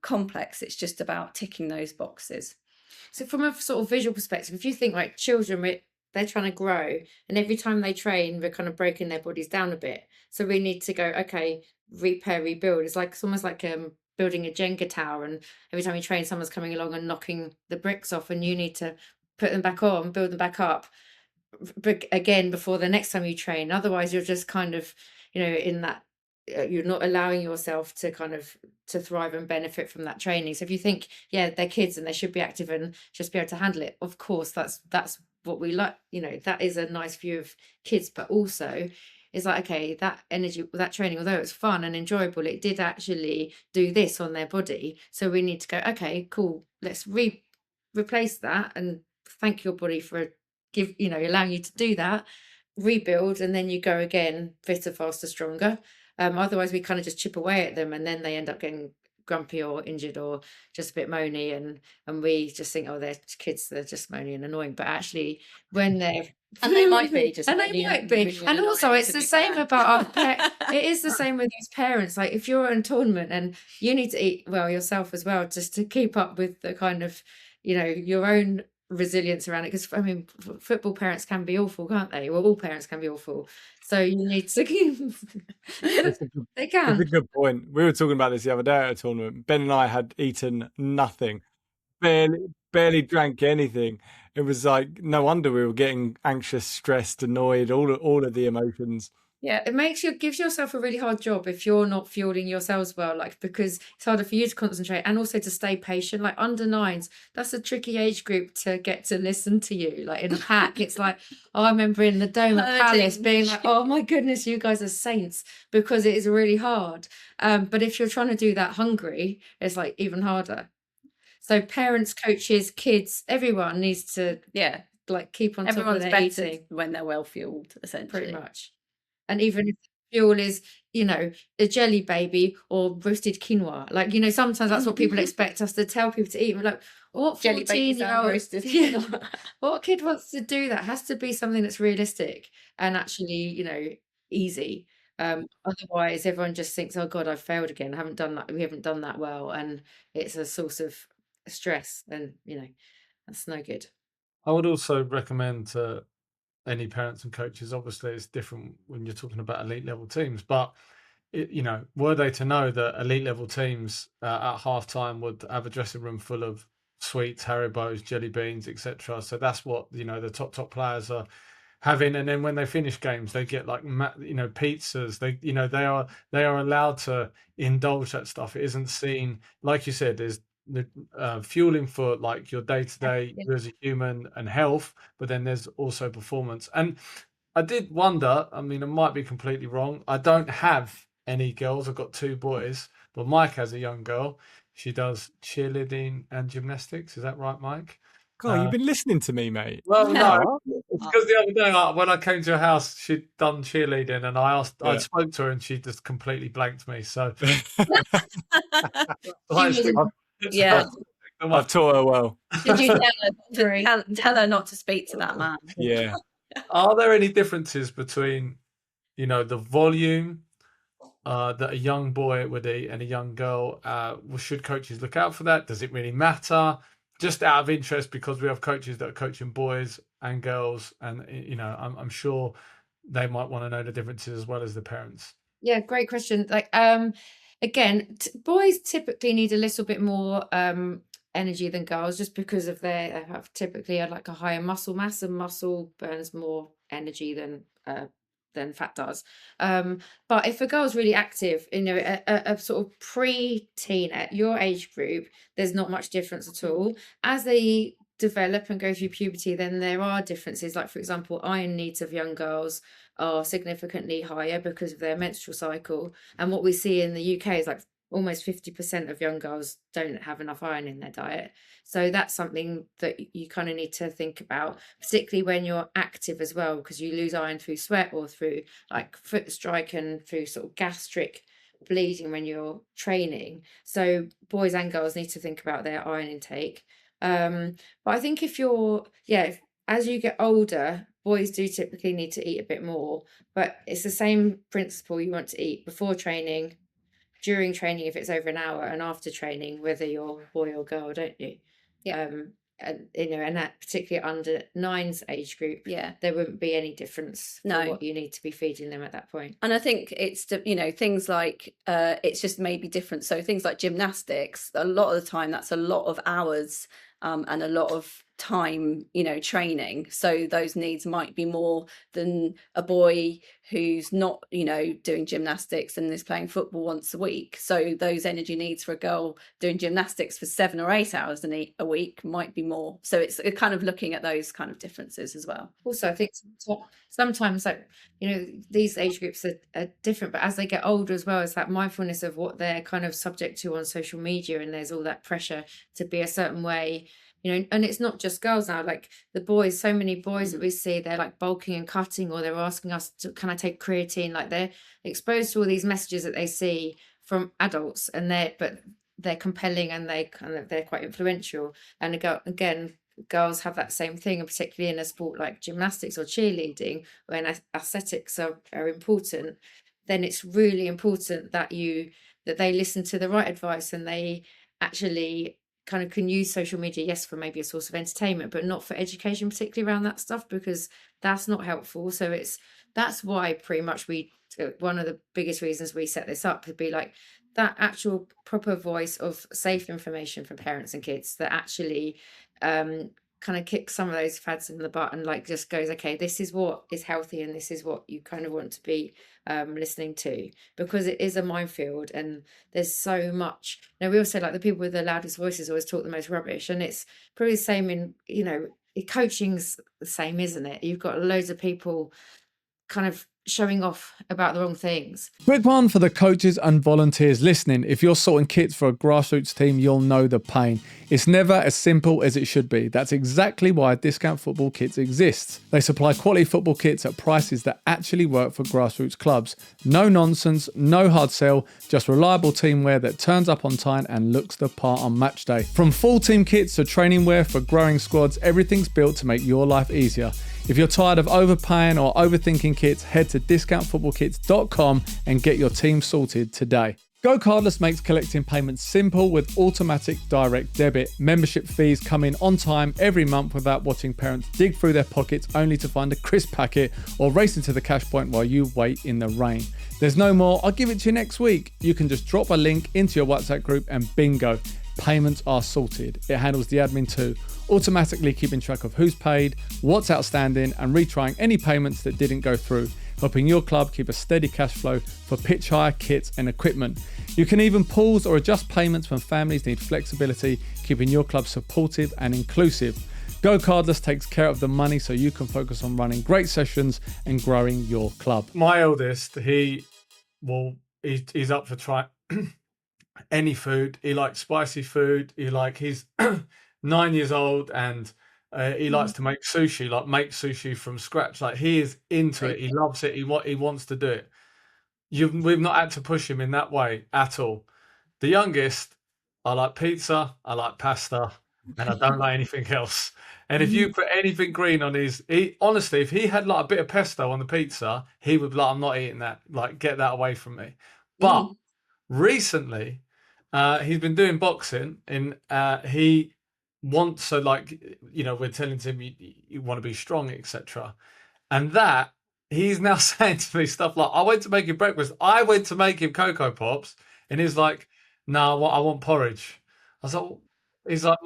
complex. It's just about ticking those boxes. So from a sort of visual perspective, if you think like children, they're trying to grow, and every time they train, we're kind of breaking their bodies down a bit. So we need to go, okay, repair, rebuild. It's almost like building a Jenga tower, and every time you train, someone's coming along and knocking the bricks off, and you need to put them back on, build them back up again before the next time you train. Otherwise, you're just kind of, in that you're not allowing yourself to kind of to thrive and benefit from that training. So if you think, yeah, they're kids and they should be active and just be able to handle it, of course, that's what we like. That is a nice view of kids, but also it's like, okay, that energy, that training, although it's fun and enjoyable, it did actually do this on their body. So we need to go, okay, cool, let's replace that and thank your body for allowing you to do that, rebuild, and then you go again, fitter, faster, stronger. Otherwise we kind of just chip away at them, and then they end up getting grumpy or injured or just a bit moany, and we just think, oh, they're kids, they're just moany and annoying. But actually when they're and they might be just and they might be really, and also it's the same about it is the same with these parents. Like if you're in a tournament and you need to eat well yourself as well, just to keep up with the kind of your own resilience around it, because football parents can be awful, can't they? Well, all parents can be awful, so you need to they can. That's a good point. We were talking about this the other day at a tournament. Ben and I had eaten nothing, barely drank anything. It was like, no wonder we were getting anxious, stressed, annoyed, all of the emotions. Yeah, it gives yourself a really hard job if you're not fueling yourselves well, like, because it's harder for you to concentrate and also to stay patient. Like under nines, that's a tricky age group to get to listen to you. Like in a pack, it's like, I remember in the Dome at Palace being like, oh my goodness, you guys are saints, because it is really hard. But if you're trying to do that hungry, it's like even harder. So parents, coaches, kids, everyone needs to Yeah, like keep on top of everyone's their better eating, when they're well fueled, essentially. pretty much. And even if the fuel is, you know, a jelly baby or roasted quinoa, like, you know, sometimes that's what people expect us to tell people to eat. We're like, what Jelly babies and 14-year-old roasted yeah, quinoa. what kid wants to do that? It has to be something that's realistic and actually, you know, easy. Otherwise everyone just thinks, oh God, I've failed again. I haven't done that. We haven't done that well. And it's a source of stress, and, you know, that's no good. I would also recommend to any parents and coaches, obviously it's different when you're talking about elite level teams, but you know, were they to know that elite level teams at halftime would have a dressing room full of sweets, Haribos, jelly beans, etc. So that's what, you know, the top players are having, and then when they finish games, they get like, you know, pizzas. They, you know, they are allowed to indulge that stuff. It isn't seen, like you said, there's the fueling for like your day to day as a human and health, but then there's also performance. And I did wonder, I mean, I might be completely wrong. I don't have any girls. I've got 2 boys, but Mike has a young girl. She does cheerleading and gymnastics. Is that right, Mike? God, you've been listening to me, mate. Well, no, Oh. it's because the other day when I came to her house, she'd done cheerleading, and I spoke to her, and she just completely blanked me. So, Yeah. I've taught her well. Did you tell her not to speak to that man? Yeah. Are there any differences between, you know, the volume that a young boy would eat and a young girl? Should coaches look out for that? Does it really matter? Just out of interest, because we have coaches that are coaching boys and girls, and, you know, I'm sure they might want to know the differences as well as the parents. Yeah, great question. Like, again, boys typically need a little bit more energy than girls, just because of they have typically like a higher muscle mass, and muscle burns more energy than fat does. But if a girl's really active, you know, a sort of pre-teen at your age group, there's not much difference at all. As they develop and go through puberty, then there are differences. Like, for example, iron needs of young girls are significantly higher because of their menstrual cycle. And what we see in the UK is like almost 50% of young girls don't have enough iron in their diet. So that's something that you kind of need to think about, particularly when you're active as well, because you lose iron through sweat or through like foot strike and through sort of gastric bleeding when you're training. So boys and girls need to think about their iron intake. But I think as you get older, boys do typically need to eat a bit more, but it's the same principle. You want to eat before training, during training if it's over an hour, and after training, whether you're boy or girl, don't you? Yeah. And, you know, and that particularly under 9's age group, there wouldn't be any difference for what you need to be feeding them at that point. And I think it's, you know, things like it's just maybe different. So things like gymnastics, a lot of the time that's a lot of hours and a lot of time, you know, training. So those needs might be more than a boy who's not, you know, doing gymnastics and is playing football once a week. So those energy needs for a girl doing gymnastics for 7 or 8 hours a week might be more. So it's kind of looking at those kind of differences as well. Also, I think sometimes, like, you know, these age groups are different, but as they get older as well, it's that mindfulness of what they're kind of subject to on social media, and there's all that pressure to be a certain way, you know. And it's not just girls now, like the boys, so many boys that we see, they're like bulking and cutting, or they're asking us to, can I take creatine? Like, they're exposed to all these messages that they see from adults, and they're compelling, and they're quite influential. And again, girls have that same thing, and particularly in a sport like gymnastics or cheerleading, when aesthetics are important, then it's really important that they listen to the right advice, and they actually kind of can use social media, yes, for maybe a source of entertainment, but not for education, particularly around that stuff, because that's not helpful. So that's why pretty much one of the biggest reasons we set this up would be like that actual proper voice of safe information for parents and kids that actually kind of kicks some of those fads in the butt, and like just goes, okay, this is what is healthy, and this is what you kind of want to be listening to, because it is a minefield, and there's so much. Now, we also, like, the people with the loudest voices always talk the most rubbish, and it's probably the same in, you know, coaching's the same, isn't it? You've got loads of people kind of showing off about the wrong things. Quick one for the coaches and volunteers listening. If you're sorting kits for a grassroots team, you'll know the pain. It's never as simple as it should be. That's exactly why Discount Football Kits exists. They supply quality football kits at prices that actually work for grassroots clubs. No nonsense, no hard sell, just reliable teamwear that turns up on time and looks the part on match day. From full team kits to training wear for growing squads, everything's built to make your life easier. If you're tired of overpaying or overthinking kits, head to discountfootballkits.com and get your team sorted today. Go Cardless makes collecting payments simple with automatic direct debit. Membership fees come in on time every month without watching parents dig through their pockets only to find a crisp packet or race into the cash point while you wait in the rain. There's no more, I'll give it to you next week. You can just drop a link into your WhatsApp group and bingo. Payments are sorted. It handles the admin too, automatically keeping track of who's paid, what's outstanding, and retrying any payments that didn't go through, helping your club keep a steady cash flow for pitch hire, kits, and equipment. You can even pause or adjust payments when families need flexibility, keeping your club supportive and inclusive. Go Cardless takes care of the money so you can focus on running great sessions and growing your club. My eldest, he's up for trying any food. He likes spicy food. He's 9 years old and he likes to make sushi, like make sushi from scratch. Like he is into it. He loves it. He wants to do it. We've not had to push him in that way at all. The youngest, I like pizza, I like pasta, and I don't like anything else. And if you put anything green on honestly, if he had like a bit of pesto on the pizza, he would be like, I'm not eating that. Like, get that away from me. But recently, he's been doing boxing and he wants, so like, we're telling him you want to be strong, etc. And that he's now saying to me stuff like, I went to make him breakfast. I went to make him Cocoa Pops. And he's like, no, I want porridge. I was like, he's like,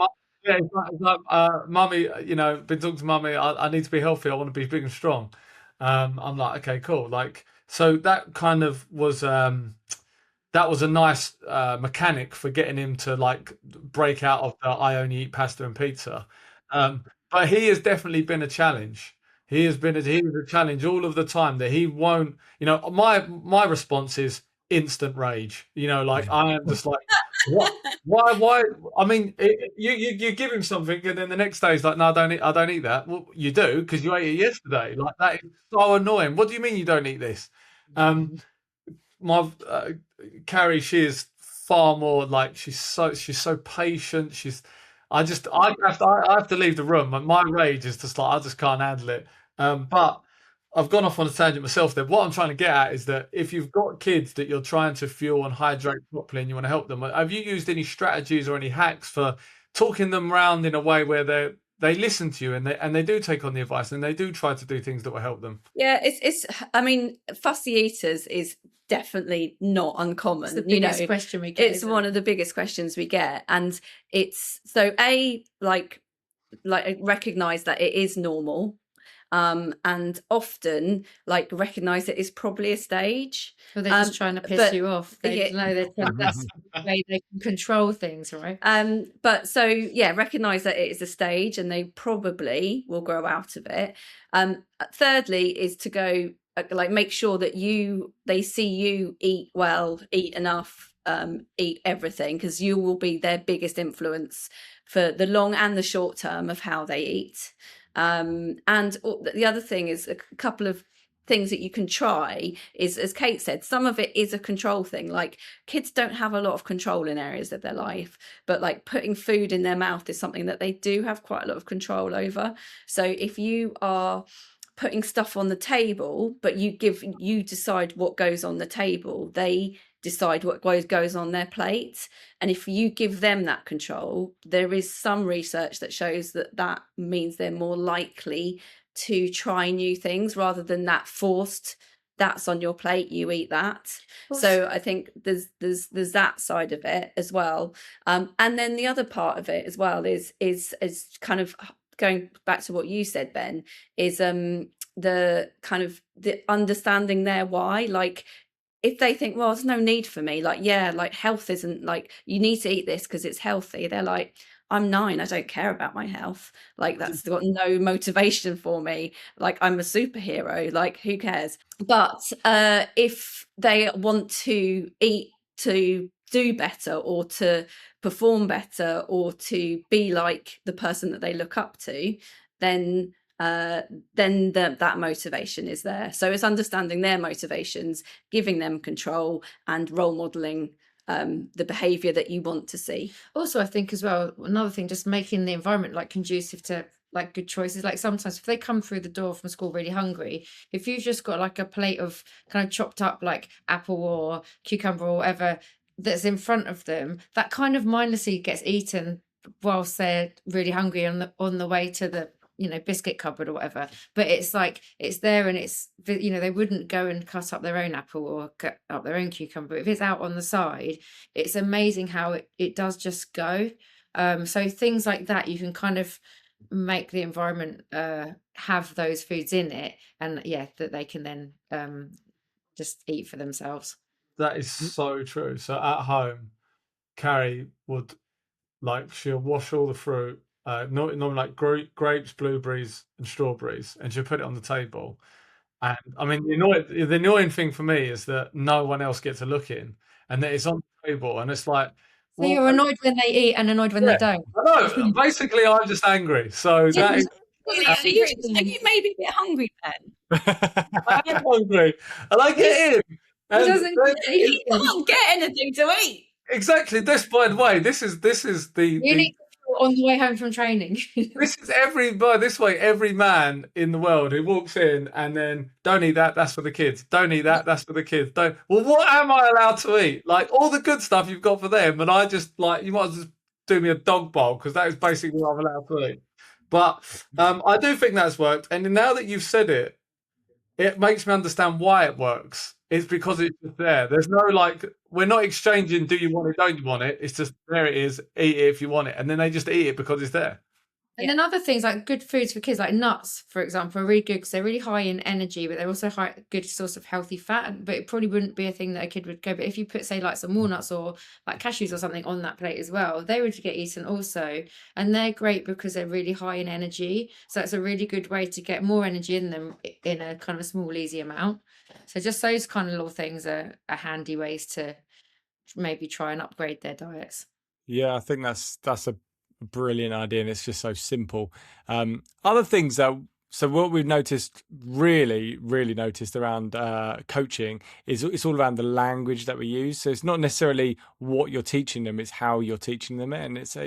yeah, he's like Mummy, been talking to Mummy, I need to be healthy. I want to be big and strong. I'm like, okay, cool. Like, so that kind of was, that was a nice mechanic for getting him to like break out of the I only eat pasta and pizza. But he has definitely been a challenge. He was a challenge all of the time that he won't, my response is instant rage. Like I am just like, what? Why? I mean, you give him something and then the next day he's like, no, I don't eat that. Well, you do because you ate it yesterday. Like that is so annoying. What do you mean you don't eat this? My Carrie, she is far more like she's so patient. I have to leave the room. My rage is just like I just can't handle it. But I've gone off on a tangent myself there. What I'm trying to get at is that if you've got kids that you're trying to fuel and hydrate properly and you want to help them, have you used any strategies or any hacks for talking them around in a way where they listen to you and they do take on the advice and they do try to do things that will help them? Yeah, I mean, fussy eaters is definitely not uncommon. It's the biggest question we get. It's one of the biggest questions we get. And it's so like recognize that it is normal. And often like recognize it is probably a stage. Well, they're just trying to piss you off. They know that's the way they can control things, right? But so recognize that it is a stage and they probably will grow out of it. Thirdly is to go like make sure that they see you eat well, eat enough, eat everything, because you will be their biggest influence for the long and the short term of how they eat. And the other thing is a couple of things that you can try is, as Kate said, some of it is a control thing. Like kids don't have a lot of control in areas of their life, but like putting food in their mouth is something that they do have quite a lot of control over. So if you are putting stuff on the table, but you decide what goes on the table, they decide what goes on their plate. And if you give them that control, there is some research that shows that means they're more likely to try new things rather than that forced, that's on your plate, you eat that. So I think there's that side of it as well. And then the other part of it as well is kind of going back to what you said, Ben, is the kind of the understanding their why. Like if they think, well, there's no need for me, like, yeah, like health isn't like, you need to eat this because it's healthy. They're like, I'm 9, I don't care about my health. Like, that's got no motivation for me. Like, I'm a superhero, like, who cares? But if they want to eat to do better, or to perform better, or to be like the person that they look up to, then that motivation is there. So it's understanding their motivations, giving them control, and role modeling the behavior that you want to see. Also, I think as well, another thing, just making the environment like conducive to like good choices. Like sometimes if they come through the door from school really hungry, if you've just got like a plate of kind of chopped up like apple or cucumber or whatever that's in front of them, that kind of mindlessly gets eaten whilst they're really hungry on the way to the biscuit cupboard or whatever. But it's like it's there, and it's they wouldn't go and cut up their own apple or cut up their own cucumber. If it's out on the side, it's amazing how it does just go. So things like that, you can kind of make the environment have those foods in it, and that they can then just eat for themselves. That is so true. So at home, Carrie would, like, she'll wash all the fruit, normally like grapes, blueberries, and strawberries, and she'll put it on the table. And I mean, the annoying thing for me is that no one else gets a look in, and that it's on the table, and it's like, So you're annoyed when they eat and annoyed when they don't. I know. Basically, I'm just angry. So that is. Are you maybe a bit hungry then? I am hungry, and I get in. And you can't get anything to eat. Exactly. This, by the way, this is the. You need to on the way home from training. This is every man in the world who walks in and then don't eat that. That's for the kids. Don't eat that. That's for the kids. Don't. Well, what am I allowed to eat? Like all the good stuff you've got for them, and I just like you might as well just do me a dog bowl because that is basically what I'm allowed to eat. But I do think that's worked, and now that you've said it, it makes me understand why it works. It's because it's just there. There's no like, we're not exchanging, do you want it, don't you want it? It's just there it is, eat it if you want it. And then they just eat it because it's there. And then other things like good foods for kids, like nuts, for example, are really good because they're really high in energy, but they're also good source of healthy fat. But it probably wouldn't be a thing that a kid would go. But if you put, say, like some walnuts or like cashews or something on that plate as well, they would get eaten also. And they're great because they're really high in energy. So it's a really good way to get more energy in them in a kind of small, easy amount. So just those kind of little things are handy ways to maybe try and upgrade their diets. Yeah, I think that's a brilliant idea, and it's just so simple. Other things that, so what we've really noticed around coaching is it's all around the language that we use. So it's not necessarily what you're teaching them, it's how you're teaching them, and it's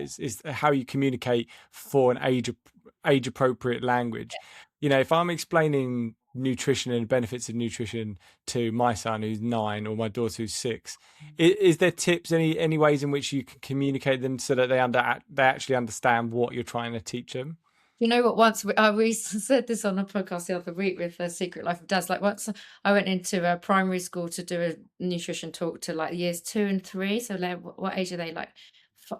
how you communicate for an age appropriate language. If I'm explaining nutrition and benefits of nutrition to my son who's 9 or my daughter who's 6, is there tips, any ways in which you can communicate them so that they actually understand what you're trying to teach them? You know what, once we said this on a podcast the other week with The Secret Life of Dads, like once I went into a primary school to do a nutrition talk to like years 2 and 3, so what age are they, like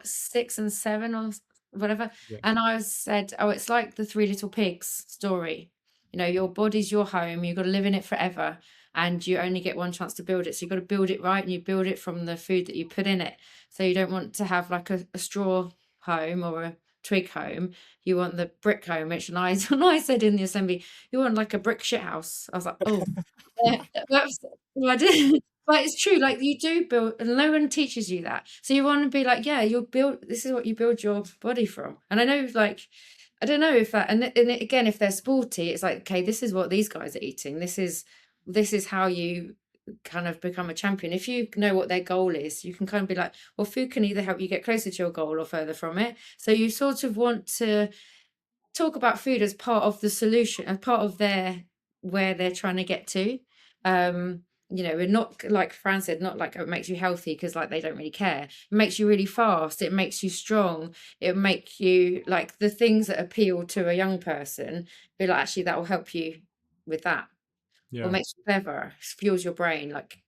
6 and 7 or whatever? Yeah. And I said, it's like the 3 Little Pigs story. Your body's your home, you've got to live in it forever, and you only get one chance to build it. So you've got to build it right, and you build it from the food that you put in it. So you don't want to have like a straw home or a twig home. You want the brick home, which when I said in the assembly, you want like a brick shit house. I was like, oh, that's what I did. But it's true, like you do build, and no one teaches you that. So you want to be like, this is what you build your body from. And I know, like, I don't know if that, and again, if they're sporty, it's like, okay, this is what these guys are eating. This is how you kind of become a champion. If you know what their goal is, you can kind of be like, well, food can either help you get closer to your goal or further from it. So you sort of want to talk about food as part of the solution, as part of where they're trying to get to. We're not, like Fran said, not like it makes you healthy because like they don't really care. It makes you really fast. It makes you strong. It makes you like the things that appeal to a young person. Be like, actually, that will help you with that. Yeah. Or makes you clever, fuels your brain, like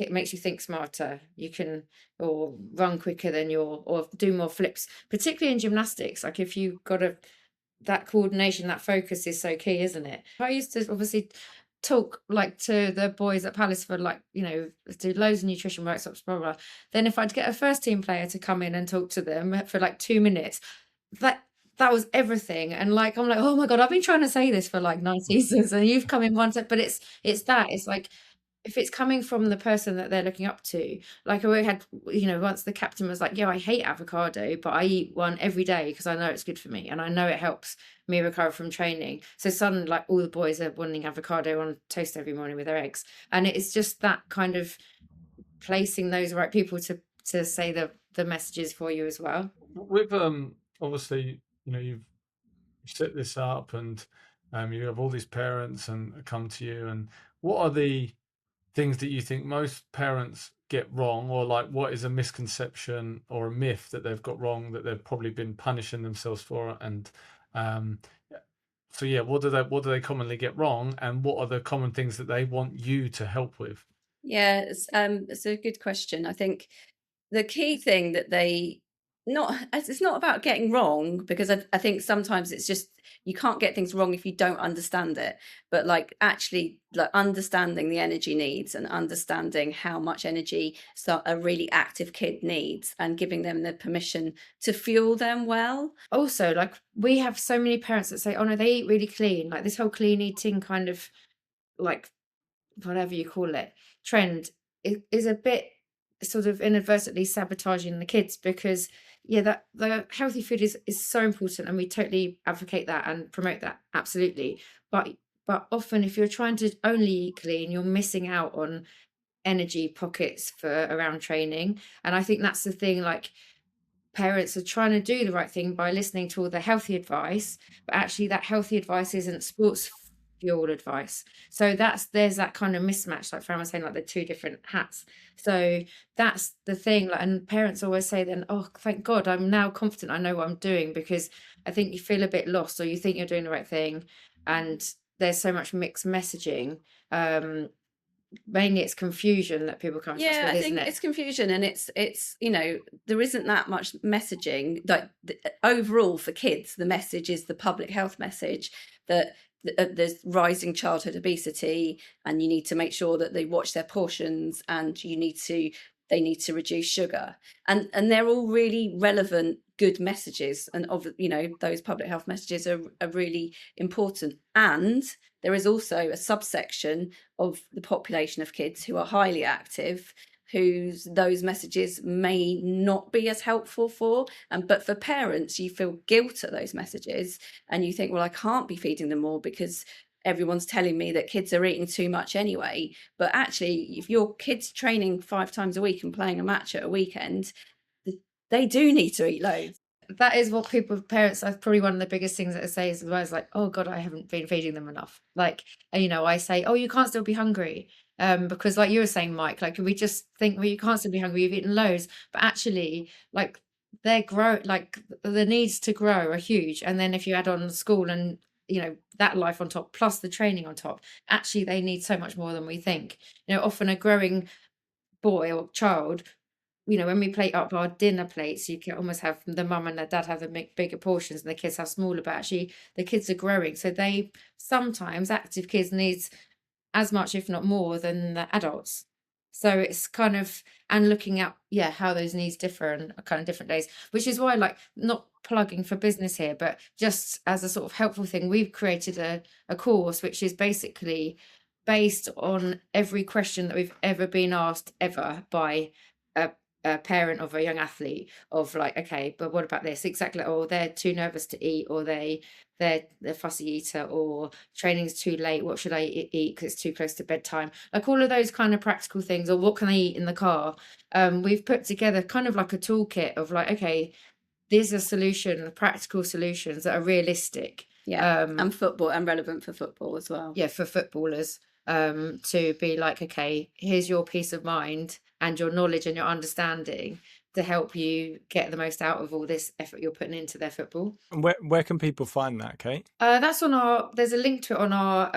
it makes you think smarter. You can or run quicker than or do more flips, particularly in gymnastics. Like if you've got that coordination, that focus is so key, isn't it? I used to obviously talk like to the boys at Palace for like, you know, do loads of nutrition workshops, blah, blah, blah. Then if I'd get a first team player to come in and talk to them for like 2 minutes, that was everything. And like, I'm like, oh my God, I've been trying to say this for like 9 seasons and you've come in one set, but it's like, if it's coming from the person that they're looking up to, like we had, you know, once the captain was like, yeah, I hate avocado, but I eat one every day because I know it's good for me and I know it helps me recover from training. So suddenly, like, all the boys are wanting avocado on toast every morning with their eggs. And it's just that kind of placing those right people to say the messages for you as well. With obviously, you know, you've set this up and you have all these parents and come to you, and what are the things that you think most parents get wrong, or like what is a misconception or a myth that they've got wrong that they've probably been punishing themselves for? And so yeah, what do they commonly get wrong, and what are the common things that they want you to help with? Yeah, it's a good question. I think the key thing that it's not about getting wrong, because I think sometimes it's just you can't get things wrong if you don't understand it, but like actually like understanding the energy needs and understanding how much energy a really active kid needs and giving them the permission to fuel them well. Also, like, we have so many parents that say, oh no, they eat really clean, like this whole clean eating kind of, like, whatever you call it, trend is a bit sort of inadvertently sabotaging the kids, because yeah, that the healthy food is so important and we totally advocate that and promote that, absolutely. But often if you're trying to only eat clean, you're missing out on energy pockets for around training. And I think that's the thing, like, parents are trying to do the right thing by listening to all the healthy advice, but actually that healthy advice isn't sports fuel advice. So there's that kind of mismatch, like Fran was saying, like the two different hats. So that's the thing, like, and parents always say then, oh, thank God, I'm now confident, I know what I'm doing, because I think you feel a bit lost or you think you're doing the right thing and there's so much mixed messaging. Mainly it's confusion that people come to us with, I isn't think it? it's confusion, and it's you know, there isn't that much messaging. Like overall for kids, the message is the public health message that there's rising childhood obesity and you need to make sure that they watch their portions and they need to reduce sugar, and they're all really relevant, good messages, and you know, those public health messages are really important. And there is also a subsection of the population of kids who are highly active, whose those messages may not be as helpful for, but for parents, you feel guilt at those messages and you think, well, I can't be feeding them more because everyone's telling me that kids are eating too much anyway. But actually, if your kid's training 5 times a week and playing a match at a weekend, they do need to eat loads. That is what parents are probably one of the biggest things that I say as well, is like, oh God, I haven't been feeding them enough. Like, and, you know, I say, oh, you can't still be hungry. Because like you were saying, Mike, like we just think, well, you can't still be hungry, you've eaten loads, but actually, like, like the needs to grow are huge. And then if you add on school and, you know, that life on top, plus the training on top, actually they need so much more than we think. You know, often a growing boy or child, you know, when we plate up our dinner plates, you can almost have the mum and the dad have the bigger portions and the kids have smaller, but actually the kids are growing. So they sometimes, active kids, needs as much, if not more, than the adults. So it's kind of, and looking at, yeah, how those needs differ and kind of different days, which is why, like, not plugging for business here, but just as a sort of helpful thing, we've created a course which is basically based on every question that we've ever been asked ever by a parent of a young athlete, of like, okay, but what about this? Exactly. Or they're too nervous to eat, or they're fussy eater, or training's too late, what should I eat because it's too close to bedtime? Like all of those kind of practical things, or what can I eat in the car? We've put together kind of like a toolkit of like, okay, these are practical solutions that are realistic. And football, and relevant for football as well. Yeah, for footballers. To be like, okay, here's your peace of mind and your knowledge and your understanding to help you get the most out of all this effort you're putting into their football. And where can people find that, Kate? That's on there's a link to it on our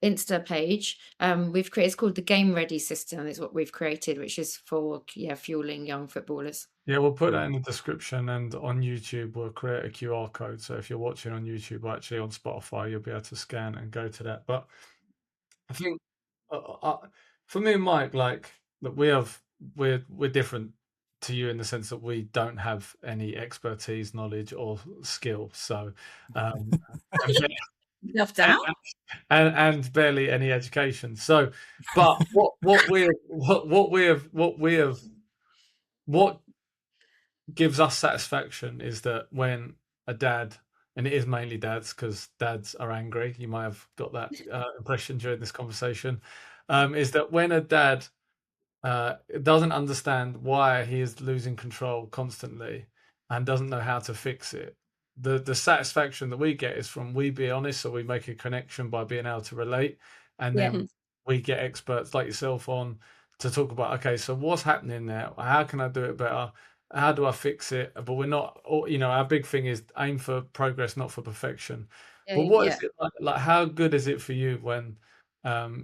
Insta page. We've created, it's called the Game Ready system, is what we've created, which is for fueling young footballers. Yeah, we'll put that in the description, and on YouTube we'll create a QR code. So if you're watching on YouTube, or actually on Spotify, you'll be able to scan and go to that. But I think for me and Mike, like that we're different to you in the sense that we don't have any expertise, knowledge, or skill. So, and, Enough doubt. and barely any education. So, but what gives us satisfaction is that when a dad, and it is mainly dads because dads are angry. You might have got that impression during this conversation. Is that when a dad doesn't understand why he is losing control constantly and doesn't know how to fix it, the satisfaction that we get is from we be honest, so we make a connection by being able to relate, and Yeah. then we get experts like yourself on to talk about, okay, so what's happening there? How can I do it better? How do I fix it? But we're not, our big thing is aim for progress, not for perfection. But what is it like? How good is it for you when, of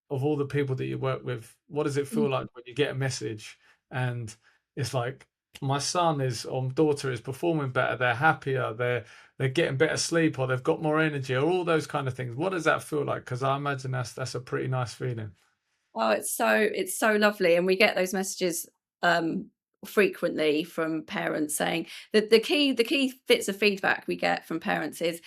all the people that you work with, what does it feel like when you get a message and it's like, my son is or daughter is performing better, they're happier, they're getting better sleep, or they've got more energy, or all those kind of things? What does that feel like? Because I imagine that's a pretty nice feeling. Oh, it's so lovely, and we get those messages frequently from parents saying that the key bits of feedback we get from parents is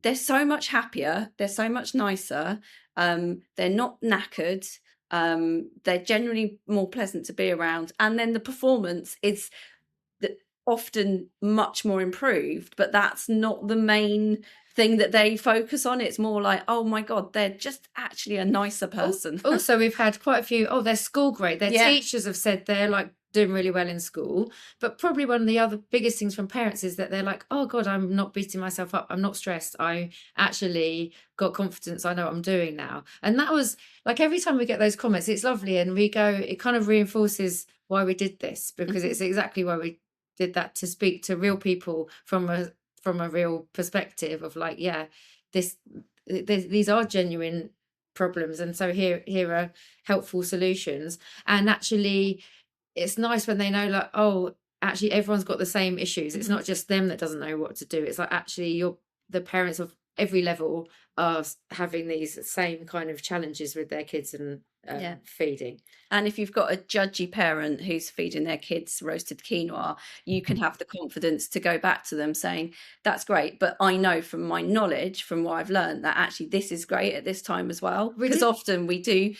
they're so much happier, they're so much nicer, they're not knackered, they're generally more pleasant to be around, and then the performance is often much more improved, but that's not the main thing that they focus on. It's more like, oh my God, they're just actually a nicer person. Also, we've had quite a few, their school grade, their teachers have said they're like doing really well in school, but probably one of the other biggest things from parents is that they're like, oh God, I'm not beating myself up, I'm not stressed, I actually got confidence, I know what I'm doing now. And that was like, every time we get those comments, it's lovely, and we go, it kind of reinforces why we did this, because it's exactly why we did that, to speak to real people from a real perspective of like, these are genuine problems, and so here are helpful solutions. And actually it's nice when they know, like, oh, actually everyone's got the same issues. It's not just them that doesn't know what to do. It's like, actually the parents of every level are having these same kind of challenges with their kids and feeding. And if you've got a judgy parent who's feeding their kids roasted quinoa, you can have the confidence to go back to them saying, that's great, but I know from my knowledge, from what I've learned, that actually this is great at this time as well. Because often we do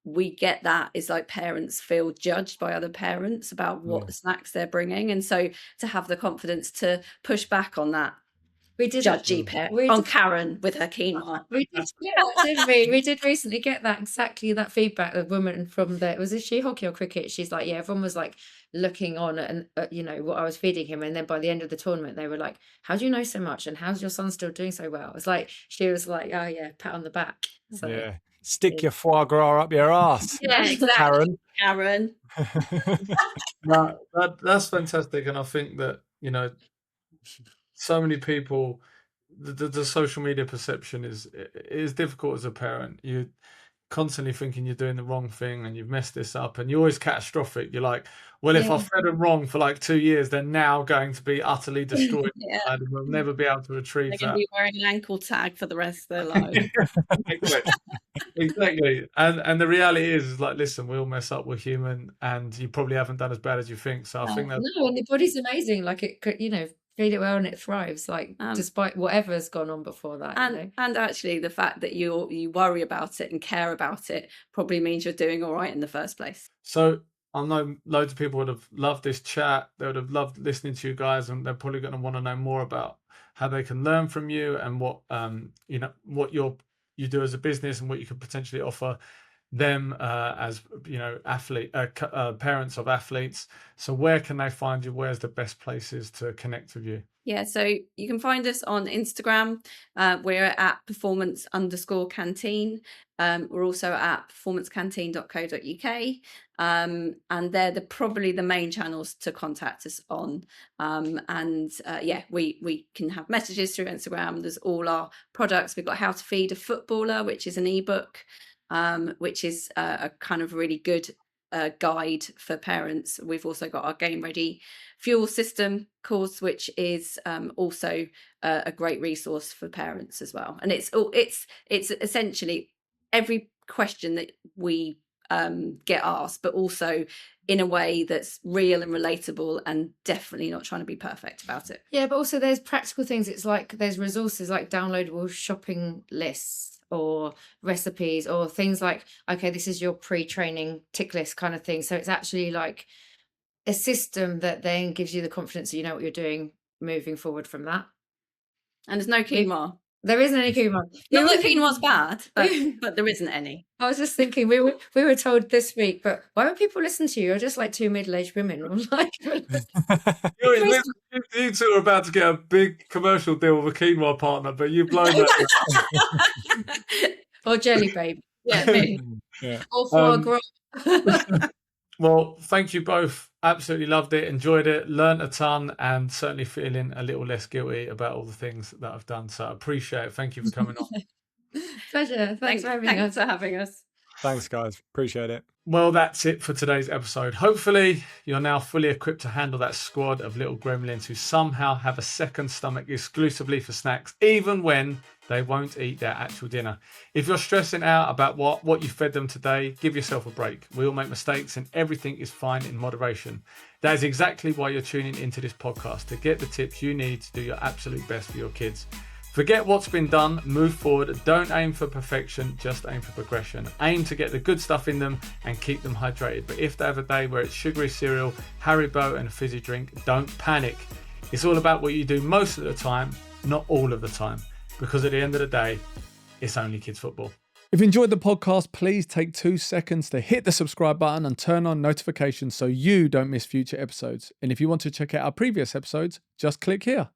we get that is like parents feel judged by other parents about what snacks they're bringing, and so to have the confidence to push back on that judgy parent, on Karen with her quinoa. We did, didn't we? We did recently get exactly that feedback. A woman from she hockey or cricket? She's like, everyone was like looking on and what I was feeding him, and then by the end of the tournament they were like, how do you know so much, and how's your son still doing so well? It's like she was like, oh yeah, pat on the back. So stick your foie gras up your ass. Yeah, exactly. Karen. No, that's fantastic, and I think that so many people, the social media perception is difficult as a parent. You're constantly thinking you're doing the wrong thing and you've messed this up, and you're always catastrophic. You're like, well, if I've fed them wrong for like 2 years, they're now going to be utterly destroyed and we'll never be able to retrieve they're that. They're going to be wearing an ankle tag for the rest of their life. Exactly. And the reality is like, listen, we all mess up, we're human, and you probably haven't done as bad as you think. So I think that and the body's amazing. Like, it could, feed it well and it thrives, like despite whatever's gone on before that. And actually the fact that you worry about it and care about it probably means you're doing all right in the first place. So I know loads of people would have loved this chat. They would have loved listening to you guys, and they're probably going to want to know more about how they can learn from you and what what you do as a business and what you could potentially offer them as parents of athletes. So where can they find you? Where's the best places to connect with you? Yeah, so you can find us on Instagram. We're at performance_canteen. We're also at performancecanteen.co.uk. And they're probably the main channels to contact us on. We can have messages through Instagram. There's all our products. We've got How to Feed a Footballer, which is an ebook, which is a kind of really good guide for parents. We've also got our Game Ready Fuel System course, which is also a great resource for parents as well. And it's essentially every question that we get asked, but also in a way that's real and relatable, and definitely not trying to be perfect about it. Yeah, but also there's practical things. It's like there's resources like downloadable shopping lists or recipes or things like, okay, this is your pre-training tick list kind of thing. So it's actually like a system that then gives you the confidence that you know what you're doing moving forward from that. And there's no quinoa. There isn't any quinoa. Not that quinoa's bad, but there isn't any. I was just thinking, we were told this week, but why would people listen to you? You're just like two middle-aged women. I'm like, you two are about to get a big commercial deal with a quinoa partner, but you've blown that. or jelly baby. Yeah, me. Yeah. Or foie gras. Well, thank you both. Absolutely loved it, enjoyed it, learnt a ton, and certainly feeling a little less guilty about all the things that I've done. So I appreciate it. Thank you for coming on. Pleasure. Thanks for having us. Thanks, guys. Appreciate it. Well, that's it for today's episode. Hopefully, you're now fully equipped to handle that squad of little gremlins who somehow have a second stomach exclusively for snacks, even when they won't eat their actual dinner. If you're stressing out about what you fed them today, give yourself a break. We all make mistakes and everything is fine in moderation. That is exactly why you're tuning into this podcast, to get the tips you need to do your absolute best for your kids. Forget what's been done, move forward. Don't aim for perfection, just aim for progression. Aim to get the good stuff in them and keep them hydrated. But if they have a day where it's sugary cereal, Haribo and a fizzy drink, don't panic. It's all about what you do most of the time, not all of the time. Because at the end of the day, it's only kids football. If you enjoyed the podcast, please take 2 seconds to hit the subscribe button and turn on notifications so you don't miss future episodes. And if you want to check out our previous episodes, just click here.